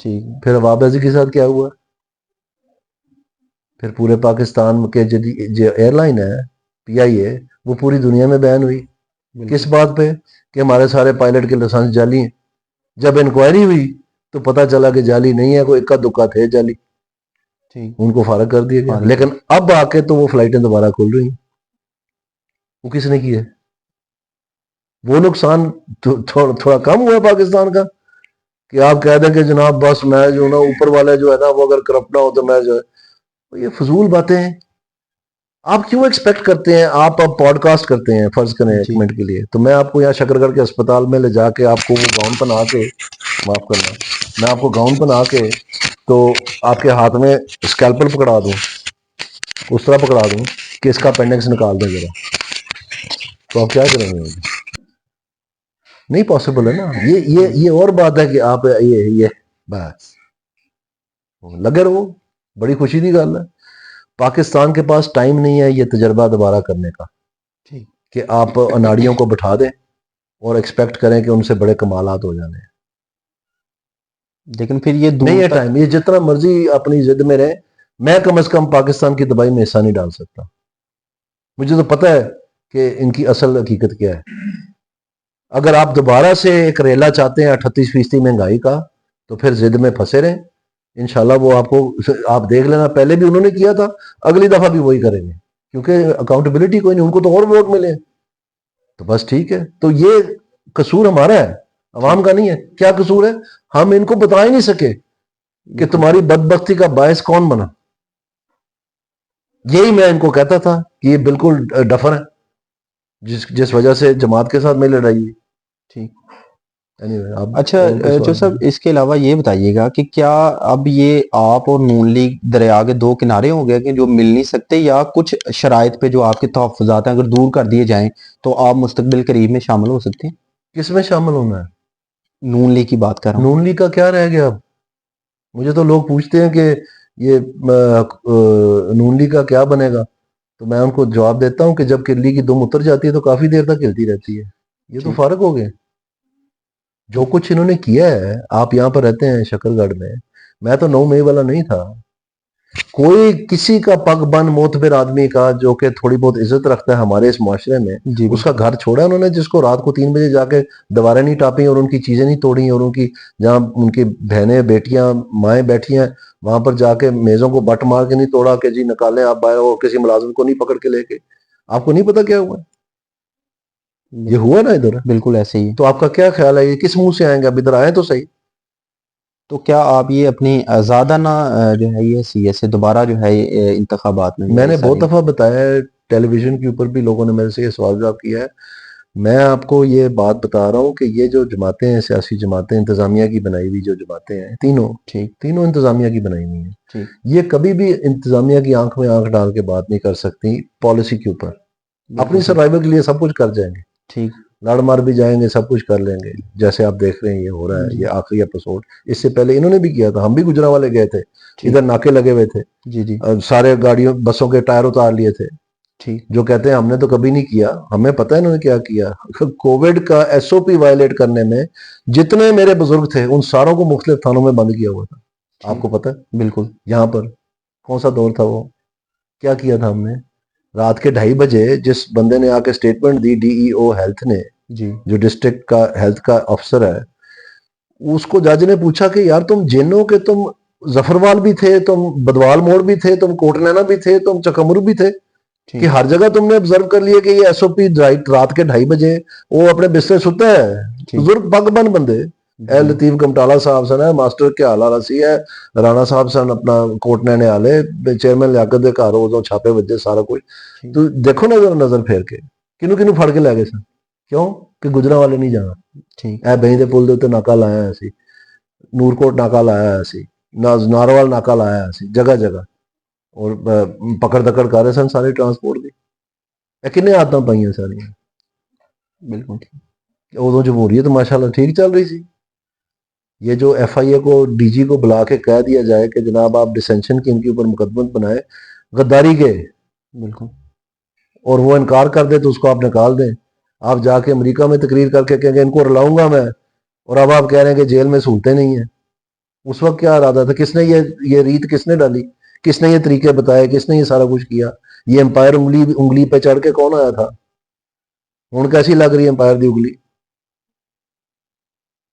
ٹھیک. پھر ہوا بازی کے ساتھ کیا ہوا؟ پھر پورے پاکستان کے جو ایئر لائن ہے پی آئی اے، وہ پوری دنیا میں بین ہوئی. کس بات پہ؟ کہ ہمارے سارے پائلٹ کے لائسنس جعلی ہیں. جب انکوائری ہوئی تو پتہ چلا کہ جعلی نہیں ہے، کوئی اکا دکا تھے جعلی، ٹھیک. ان کو فارغ کر دیا گیا. فارغ. لیکن اب آ کے تو وہ فلائٹیں دوبارہ کھل رہی ہیں. وہ کس نے کی ہے؟ وہ نقصان تھوڑا کم ہوا پاکستان کا کہ آپ کہہ دیں کہ جناب بس میں جو نا اوپر والے جو ہے نا وہ اگر کرپٹ نہ ہو تو میں جو ہے. یہ فضول باتیں ہیں. آپ کیوں ایکسپیکٹ کرتے ہیں؟ آپ اب پوڈ کاسٹ کرتے ہیں فرض کریں 1 منٹ کے لیے، تو میں آپ کو یہاں شکرگڑھ کے اسپتال میں لے جا کے آپ کو وہ گاؤن پہنا کے، معاف کرنا، میں آپ کو گاؤن پہنا کے تو آپ کے ہاتھ میں اسکیلپل پکڑا دوں، اس طرح پکڑا دوں کہ اس کا اپینڈکس نکال دیں ذرا، تو آپ کیا کریں گے؟ نہیں پاسبل ہے نا. یہ اور بات ہے کہ آپ یہ بس لگے رہو. بڑی خوشی کی گل ہے. پاکستان کے پاس ٹائم نہیں ہے یہ تجربہ دوبارہ کرنے کا کہ آپ اناڑیوں کو بٹھا دیں اور ایکسپیکٹ کریں کہ ان سے بڑے کمالات ہو جانے ہیں. لیکن پھر یہ نہیں دور ہے تک ٹائم. یہ جتنا مرضی اپنی ضد میں رہے، میں کم از کم پاکستان کی تباہی میں حصہ نہیں ڈال سکتا. مجھے تو پتہ ہے کہ ان کی اصل حقیقت کیا ہے. اگر آپ دوبارہ سے ایک ریلا چاہتے ہیں 38% مہنگائی کا، تو پھر ضد میں پھنسے رہیں. انشاءاللہ وہ آپ دیکھ لینا, پہلے بھی انہوں نے کیا تھا, اگلی دفعہ بھی وہی کریں گے, کیونکہ اکاؤنٹیبلٹی کوئی نہیں, ان کو تو اور ووٹ ملے. تو بس ٹھیک ہے, تو یہ قصور ہمارا ہے, عوام کا نہیں ہے. کیا قصور ہے؟ ہم ان کو بتا ہی نہیں سکے کہ تمہاری بدبختی کا باعث کون بنا. یہی میں ان کو کہتا تھا کہ یہ بالکل ڈفر ہے, جس وجہ سے جماعت کے ساتھ میں لڑائی ہوئی. ٹھیک. Anyway, اچھا اور کوئی جو سوال صاحب نہیں؟ اس کے علاوہ یہ بتائیے گا کہ کیا اب یہ آپ اور نون لیگ دریا کے دو کنارے ہو گئے کہ جو مل نہیں سکتے, یا کچھ شرائط پہ جو آپ کے تحفظات ہیں اگر دور کر دیے جائیں تو آپ مستقبل قریب میں شامل ہو سکتے ہیں؟ کس میں شامل ہونا ہے؟ نون لیگ کی بات کر رہا ہوں. نون لیگ کا کیا رہ گیا اب؟ مجھے تو لوگ پوچھتے ہیں کہ یہ نون لیگ کا کیا بنے گا, تو میں ان کو جواب دیتا ہوں کہ جب کرلی کی دم اتر جاتی ہے تو کافی دیر تک ہلتی رہتی ہے. یہ تو ٹھیک. فارغ ہو گئے. جو کچھ انہوں نے کیا ہے, آپ یہاں پر رہتے ہیں شکر گڑھ میں تو 9 مئی والا نہیں تھا. کوئی کسی کا پگ بند معتبر آدمی کا جو کہ تھوڑی بہت عزت رکھتا ہے ہمارے اس معاشرے میں, جی اس کا گھر چھوڑا انہوں نے, جس کو رات کو 3 بجے جا کے دیواریں نہیں ٹاپی اور ان کی چیزیں نہیں توڑی, اور ان کی جہاں ان کی بہنیں بیٹیاں مائیں بیٹھی ہیں وہاں پر جا کے میزوں کو بٹ مار کے نہیں توڑا کہ جی نکالیں آپ باہر, اور کسی ملازم کو نہیں پکڑ کے لے کے. آپ کو نہیں پتا کیا ہوا ہے؟ یہ ہوا نا ادھر. بالکل ایسے ہی. تو آپ کا کیا خیال ہے یہ کس منہ سے آئیں گے؟ اب ادھر آئیں تو صحیح. تو کیا آپ یہ اپنی آزادانہ جو ہے یہ حیثیت سے دوبارہ جو ہے انتخابات میں میں نے بہت دفعہ بتایا ہے, ٹیلی ویژن کے اوپر بھی لوگوں نے میرے سے یہ سوال جواب کیا ہے. میں آپ کو یہ بات بتا رہا ہوں کہ یہ جو جماعتیں ہیں, سیاسی جماعتیں, انتظامیہ کی بنائی ہوئی جو جماعتیں ہیں, تینوں انتظامیہ کی بنائی ہوئی ہیں, یہ کبھی بھی انتظامیہ کی آنکھ میں آنکھ ڈال کے بات نہیں کر سکتی پالیسی کے اوپر. اپنی سروائیول کے لیے سب کچھ کر جائیں گے, ٹھیک, لڑ مار بھی جائیں گے, سب کچھ کر لیں گے, جیسے آپ دیکھ رہے ہیں یہ ہو رہا ہے, یہ آخری ایپیسوڈ. اس سے پہلے انہوں نے بھی کیا تھا, ہم بھی گجرا والے گئے تھے, ادھر ناکے لگے ہوئے تھے, جی جی سارے گاڑیوں بسوں کے ٹائر اتار لیے تھے. ٹھیک, جو کہتے ہیں ہم نے تو کبھی نہیں کیا, ہمیں پتہ ہے انہوں نے کیا کیا. کووڈ کا SOP وائلیٹ کرنے میں جتنے میرے بزرگ تھے ان ساروں کو مختلف تھانوں میں بند کیا ہوا تھا. آپ کو پتہ ہے؟ بالکل. یہاں پر کون سا دور تھا وہ, کیا کیا تھا ہم نے. رات کے 2:30 بجے جس بندے نے آ کے اسٹیٹمنٹ دی, DEO ہیلتھ نے, جی جو ڈسٹرکٹ کا ہیلتھ کا افسر ہے, اس کو جج نے پوچھا کہ یار تم جنوں کے تم ظفروال بھی تھے, تم بدوال موڑ بھی تھے, تم کوٹ لینا بھی تھے, تم چکمرو بھی تھے, کہ ہر جگہ تم نے آبزرو کر لیا کہ یہ SOP رات کے 2:30 بجے وہ اپنے بستر ستا ہے. بزرگ پگ بند بندے, اے لطیف گمٹالہ صاحب سن ہے, ماسٹر کے حال رسی ہے, رانا صاحب سن اپنا کوٹ نینے آلے, چیئرمین لیاقت دے گھر ادو چھاپے وجے سارا کچھ. تو دیکھو نا نظر پھیر کے کنوں کنوں پھڑ کے لے گئے سن, کیوں کہ گجرا والے نہیں جانا. اے بہی دے پل دے اتنے ناکا لایا ہوا سی, نورکوٹ ناکا لایا ہوا سی, ناروال ناکا لایا ہوا سی, جگہ جگہ, اور پکڑ دکڑ کر رہے سن ساری ٹرانسپورٹ کی. یہ کنے عادتیں پائیاں ساریا, بالکل. ادو جمہوریت ماشاءاللہ ٹھیک چل رہی سی. یہ جو FIA کو DG کو بلا کے کہہ دیا جائے کہ جناب آپ ڈسینشن کی ان کے اوپر مقدمت بنائے غداری کے, بالکل, اور وہ انکار کر دے تو اس کو آپ نکال دیں. آپ جا کے امریکہ میں تقریر کر کے کہیں گے ان کو رلاؤں گا میں, اور اب آپ کہہ رہے ہیں کہ جیل میں سہولتیں نہیں ہیں. اس وقت کیا ارادہ تھا, کس نے یہ ریت کس نے ڈالی, کس نے یہ طریقے بتائے, کس نے یہ سارا کچھ کیا. یہ امپائر انگلی پہ چڑھ کے کون آیا تھا؟ ہوں کیسی لگ رہی ہے امپائر دی انگلی؟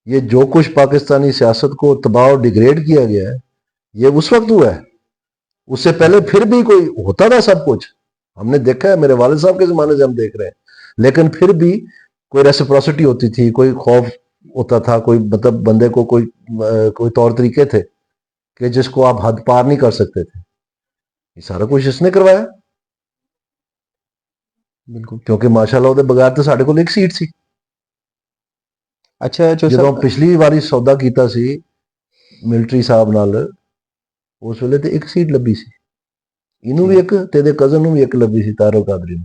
یہ جو کچھ پاکستانی سیاست کو تباہ اور ڈیگریڈ کیا گیا ہے یہ اس وقت ہوا ہے. اس سے پہلے پھر بھی کوئی ہوتا تھا سب کچھ, ہم نے دیکھا ہے, میرے والد صاحب کے زمانے سے ہم دیکھ رہے ہیں, لیکن پھر بھی کوئی ریسپروسٹی ہوتی تھی, کوئی خوف ہوتا تھا, کوئی مطلب بندے کو کوئی طور طریقے تھے کہ جس کو آپ حد پار نہیں کر سکتے تھے. یہ سارا کچھ اس نے کروایا, بالکل. کیونکہ ماشاءاللہ وہ بغیر تو سارے کو ایک سیٹ سی. اچھا جدو پچھلی باری سودا کیتا سی ملٹری صاحب نال, اس ویلے تو ایک سیٹ لبھی سی, انہوں بھی ایک, تیرے کزن نوں بھی ایک لبھی سی, تارو قادری.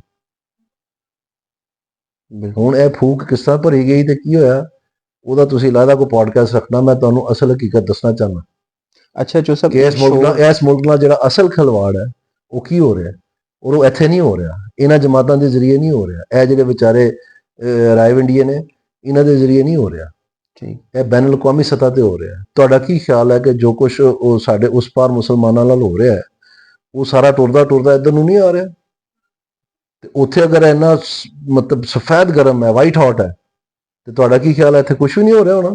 ہوں اے پھوک کس طرح بھری گئی تو کی ہویا, وہ تسی علیحدہ کو پوڈکاسٹ رکھنا, میں تمہیں اصل حقیقت دسنا چاہنا. اچھا جو سب کہ اس ملک نال جڑا اصل کھلواڑ ہے وہ کی ہو رہا ہے, اور وہ ایتھے نہیں ہو رہا, انہاں جماعتاں دے ذریعے نہیں ہو رہا. اے جڑے بیچارے رائے ونڈیے نے انہاں دے ذریعے نہیں ہو رہا, یہ بین الاقوامی سطح تے ہو رہا ہے. تہاڈا کی خیال ہے کہ جو کچھ ساڈے اس پار مسلماناں نال ہو رہا ہے وہ سارا ٹردا ٹردا ادھر نوں نہیں آ رہا؟ اتنے اگر اینا مطلب سفید گرم ہے, وائٹ ہاٹ ہے, تو تہاڈا کی خیال ہے اتنے کچھ بھی نہیں ہو رہا ہونا؟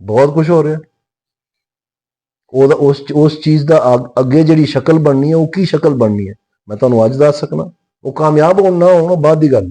ਬਹੁਤ ਕੁਝ ਹੋ ਰਿਹਾ। ਉਹਦਾ ਉਸ ਚੀਜ਼ ਦਾ ਅੱਗੇ ਜਿਹੜੀ ਸ਼ਕਲ ਬਣਨੀ ਹੈ, ਉਹ ਕੀ ਸ਼ਕਲ ਬਣਨੀ ਹੈ ਮੈਂ ਤੁਹਾਨੂੰ ਅੱਜ ਦੱਸ ਸਕਣਾ। ਉਹ ਕਾਮਯਾਬ ਹੋਣ ਨਾ ਹੋਣ ਉਹ ਬਾਅਦ ਦੀ ਗੱਲ।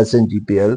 SNGPL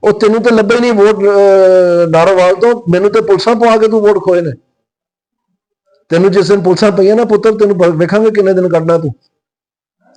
ਉਹ ਤੈਨੂੰ ਤੇ ਲੱਭੇ ਨਹੀਂ ਵੋਟ ਨਾਰੋਵਾਲ ਤੋਂ, ਮੈਨੂੰ ਤੇ ਪੁਲਿਸਾਂ ਪਵਾ ਕੇ ਤੂੰ ਵੋਟ ਖੋਏ ਨੇ, ਤੈਨੂੰ ਜਿਸ ਦਿਨ ਪੁਲਿਸਾਂ ਪਈਆਂ ਨਾ ਪੁੱਤਰ, ਤੈਨੂੰ ਵੇਖਾਂਗੇ ਕਿੰਨੇ ਦਿਨ ਕੱਢਣਾ ਤੂੰ।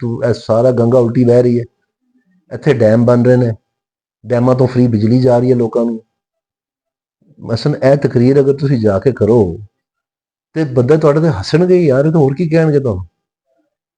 ਤੂੰ ਇਹ ਸਾਰਾ ਗੰਗਾ ਉਲਟੀ ਵਹਿ ਰਹੀ ਹੈ, ਇੱਥੇ ਡੈਮ ਬਣ ਰਹੇ ਨੇ, ਡੈਮਾਂ ਤੋਂ ਫ੍ਰੀ ਬਿਜਲੀ ਜਾ ਰਹੀ ਹੈ ਲੋਕਾਂ ਨੂੰ। ਮਸਲਨ ਇਹ ਤਕਰੀਰ ਅਗਰ ਤੁਸੀਂ ਜਾ ਕੇ ਕਰੋ ਤੇ ਬੰਦੇ ਤੁਹਾਡੇ ਤੇ ਹੱਸਣਗੇ ਹੀ ਯਾਰ, ਇਹ ਤਾਂ ਹੋਰ ਕੀ ਕਹਿਣਗੇ ਤੁਹਾਨੂੰ।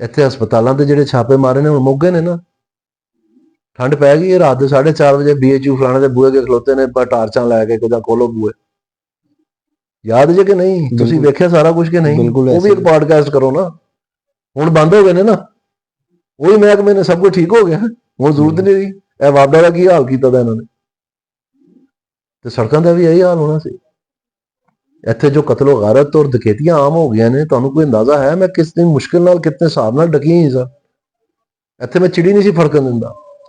ਇੱਥੇ ਹਸਪਤਾਲਾਂ ਤੇ ਜਿਹੜੇ ਛਾਪੇ ਮਾਰੇ ਨੇ ਹੁਣ ਮੋਗੇ ਨੇ ਨਾ, ਠੰਡ ਪੈ ਗਈ ਹੈ, ਰਾਤ ਦੇ 4:30 ਵਜੇ BHU ਫਲਾਣੇ ਦੇ ਬੂਹੇ ਕੇ ਖਲੋਤੇ ਨੇ ਟਾਰਚਾਂ ਲੈ ਕੇ, ਕਿਦਾਂ ਖੋਲੋ ਬੂਹੇ। ਯਾਦ ਜੇ ਕਿ ਨਹੀਂ? ਤੁਸੀਂ ਬਿਲਕੁਲ। ਵੇਖਿਆ ਸਾਰਾ ਕੁਝ ਕਿ ਨਹੀਂ? ਬਿਲਕੁਲ ਉਹ ਵੀ ਐਸੇ ਇੱਕ ਪੋਡਕਾਸਟ ਕਰੋ ਨਾ, ਹੁਣ ਬੰਦ ਹੋ ਗਏ ਨੇ ਨਾ, ਉਹੀ ਮਹਿਕਮੇ ਨੇ, ਸਭ ਕੁਝ ਠੀਕ ਹੋ ਗਿਆ, ਹੁਣ ਜ਼ਰੂਰਤ ਨਹੀਂ ਰਹੀ। ਇਹ ਵਾਪਡਾ ਦਾ ਕੀ ਹਾਲ ਕੀਤਾ ਦਾ ਇਹਨਾਂ ਨੇ, ਤੇ ਸੜਕਾਂ ਦਾ ਵੀ ਇਹੀ ਹਾਲ ਹੋਣਾ ਸੀ। ਇੱਥੇ ਜੋ ਕਤਲੋ ਗਾਰਤ ਔਰ ਡਕੈਤੀਆਂ ਆਮ ਹੋ ਗਈਆਂ ਨੇ, ਤੁਹਾਨੂੰ ਕੋਈ ਅੰਦਾਜ਼ਾ ਹੈ ਮੈਂ ਕਿਤਨੀ ਮੁਸ਼ਕਿਲ ਨਾਲ, ਕਿਤਨੇ ਹਿਸਾਬ ਨਾਲ ਡਕੀ ਹੀ ਸਾਂ। ਇੱਥੇ ਮੈਂ ਚਿੜੀ ਨਹੀਂ ਸੀ ਫੜਕਣ ਦਿੰਦਾ।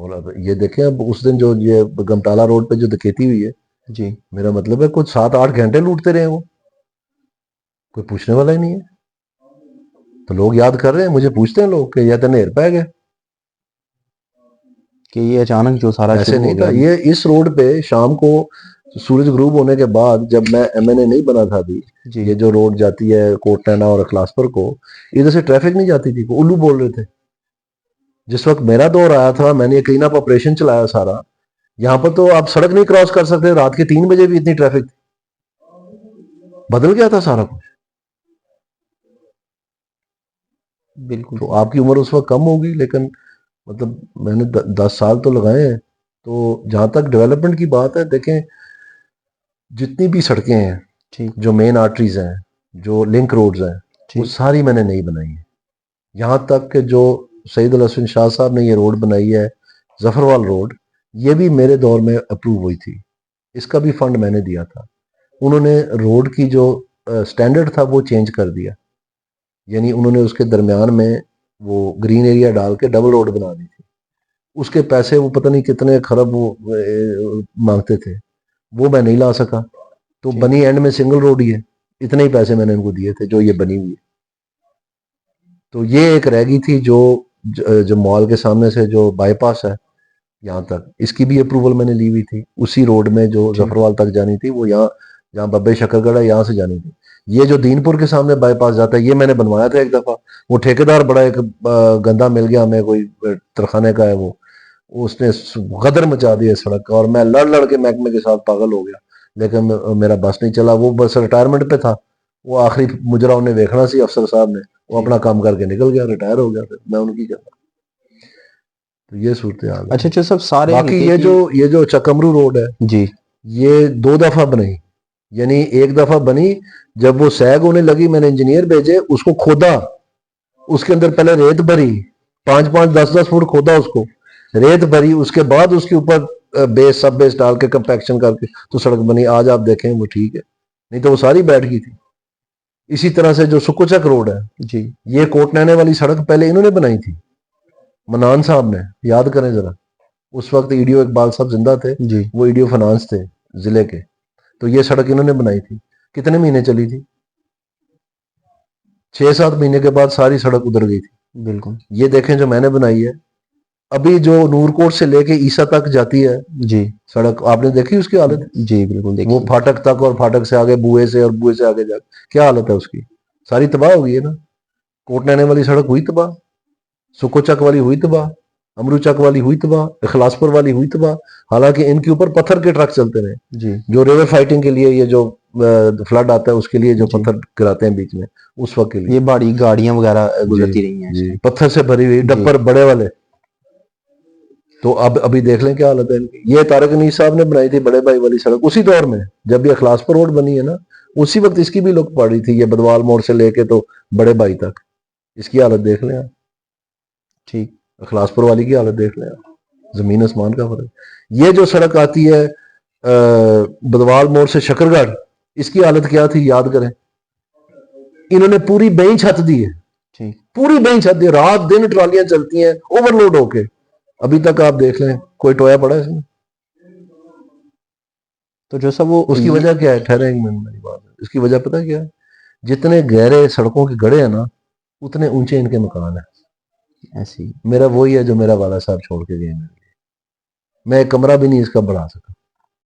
اور اب یہ دیکھیں اب اس دن جو یہ گمٹالہ روڈ پہ جو ڈکیتی ہوئی ہے، جی میرا مطلب ہے کچھ 7-8 گھنٹے لوٹتے رہے وہ، کوئی پوچھنے والا ہی نہیں ہے. تو لوگ یاد کر رہے ہیں، مجھے پوچھتے ہیں لوگ کہ یہ تو نہر پہ گئے. کہ یہ اچانک جو سارا ایسے شروع نہیں ہو تھا. گیا. یہ اس روڈ پہ شام کو سورج غروب ہونے کے بعد، جب میں ایم این اے نہیں بنا تھا ابھی، جی یہ جو روڈ جاتی ہے کوٹ ٹینہ اور اخلاص پر کو، ادھر سے ٹریفک نہیں جاتی تھی، وہ الو بول رہے تھے. جس وقت میرا دور آیا تھا، میں نے یہ کلین اپ آپریشن چلایا سارا، یہاں پر تو آپ سڑک نہیں کراس کر سکتے، رات کے 3 بجے بھی اتنی ٹریفک تھی. بدل گیا تھا سارا کچھ. بالکل. تو آپ کی عمر اس وقت کم ہوگی، لیکن مطلب میں نے 10 سال تو لگائے ہیں. تو جہاں تک ڈیولپمنٹ کی بات ہے، دیکھیں جتنی بھی سڑکیں ہیں، ٹھیک جو مین آرٹریز ہیں، جو لنک روڈز ہیں، وہ ٹھیک. ساری میں نے نہیں بنائی ہیں. یہاں تک کہ جو سعید الحسن شاہ صاحب نے یہ روڈ بنائی ہے، ظفروال روڈ، یہ بھی میرے دور میں اپروو ہوئی تھی. اس کا بھی فنڈ میں نے دیا تھا. انہوں نے روڈ کی جو سٹینڈرڈ تھا وہ چینج کر دیا، یعنی انہوں نے اس کے درمیان میں وہ گرین ایریا ڈال کے ڈبل روڈ بنا دی تھی. اس کے پیسے وہ پتہ نہیں کتنے خرب وہ مانگتے تھے، وہ میں نہیں لا سکا. تو ٹھیک. بنی اینڈ میں سنگل روڈ ہی ہے. اتنے ہی پیسے میں نے ان کو دیے تھے جو یہ بنی ہوئی ہے. تو یہ ایک رہ گئی تھی جو مال کے سامنے سے جو بائی پاس ہے یہاں تک، اس کی بھی اپروول میں نے لی ہوئی تھی. اسی روڈ میں جو ٹھیک. ظفروال تک جانی تھی، وہ جہاں ببے شکر ہے یہاں سے جانی تھی. یہ جو دین پور کے سامنے بائی پاس جاتا ہے، یہ میں نے بنوایا تھا ایک دفعہ. وہ ٹھیکیدار بڑا ایک گندا مل گیا ہمیں، کوئی ترخانے کا ہے وہ، اس نے غدر مچا دی ہے سڑک کا، اور میں لڑ لڑ کے محکمے کے ساتھ پاگل ہو گیا. لیکن میرا بس نہیں چلا. وہ بس ریٹائرمنٹ پہ تھا، وہ آخری مجرا انہیں دیکھنا سی افسر صاحب نے، وہ اپنا کام کر کے نکل گیا، ریٹائر ہو گیا. پھر میں ان کی کرتا. تو یہ صورتحال ہے. اچھا اچھا سب سارے باقی حلقے یہ جو چکمرو روڈ ہے، جی یہ 2 دفعہ بنی. یعنی ایک دفعہ بنی جب وہ سیگ ہونے لگی، میں نے انجینئر بھیجے، اس کو کھودا، اس کے اندر پہلے ریت بھری، 5-5 10-10 فٹ کھودا، اس کو ریت بھری، اس کے بعد اس کے اوپر بیس سب بیس ڈال کے کمپیکشن کر کے تو سڑک بنی. آج آپ دیکھیں وہ ٹھیک ہے، نہیں تو وہ ساری بیٹھ گئی تھی. اسی طرح سے جو سکوچک روڈ ہے، جی یہ کوٹ نینے والی سڑک پہلے انہوں نے بنائی تھی، منان صاحب نے. یاد کریں ذرا، اس وقت ایڈیو اقبال صاحب زندہ تھے، جی وہ ایڈیو فنانس تھے ضلع کے. تو یہ سڑک انہوں نے بنائی تھی. کتنے مہینے چلی تھی؟ 6-7 مہینے کے بعد ساری سڑک ادھر گئی تھی. بالکل. یہ دیکھیں جو میں نے بنائی ہے، ابھی جو نور کوٹ سے لے کے عیسیٰ تک جاتی ہے جی سڑک، آپ نے دیکھی اس کی حالت؟ جی بالکل وہ دیکھیے. پھاٹک تک، اور پھاٹک سے آگے بوئے سے، اور بوئے سے آگے جا کے کیا حالت ہے اس کی؟ ساری تباہ ہو گئی ہے نا. کوٹ نینے والی سڑک ہوئی تباہ، سکو چک والی ہوئی تباہ، امرو چک والی ہوئی تباہ، اخلاص پور والی ہوئی تباہ. حالانکہ ان کے اوپر پتھر کے ٹرک چلتے رہے، جی جو ریور فائٹنگ کے لیے، یہ جو فلڈ آتا ہے اس کے لیے جو جی. پتھر گراتے ہیں بیچ میں، اس وقت کے لیے. یہ بڑی گاڑیاں وغیرہ جی گزرتی رہی ہیں اس جی، میں. پتھر سے بھری ہوئی جی ڈپر بڑے والے. تو ابھی دیکھ لیں کیا حالت ہے ان کی. یہ طارق انیس صاحب نے بنائی تھی بڑے بھائی والی سڑک اسی دور میں، جب یہ اخلاص پر روڈ بنی ہے نا، اسی وقت اس کی بھی لک پڑی تھی. یہ بدوال موڑ سے لے کے تو بڑے بھائی تک، اس کی حالت دیکھ لیں آپ. ٹھیک. اخلاص پور والی کی حالت دیکھ لیں آپ، زمین آسمان کا فرق. یہ جو سڑک آتی ہے بدوال موڑ سے شکر گڑھ، اس کی حالت کیا تھی یاد کریں. انہوں نے پوری بینچ چھت دی ہے، ٹھیک. پوری بینچ چھت دی ہے، رات دن ٹرالیاں چلتی ہیں اوور لوڈ ہو کے. ابھی تک آپ دیکھ لیں کوئی ٹویا پڑا ہے اس میں. تو جو سب وہ اس کی وجہ کیا ہے؟ ٹھہرے ایک منٹ میری بات. اس کی وجہ پتہ کیا ہے؟ جتنے گہرے سڑکوں کے گڑھے ہیں نا، اتنے اونچے ان کے مکان ہیں. ایسی. میرا وہی ہے جو میرا والا صاحب چھوڑ کے گئے. میں ایک کمرہ بھی نہیں اس کا بڑھا سکا.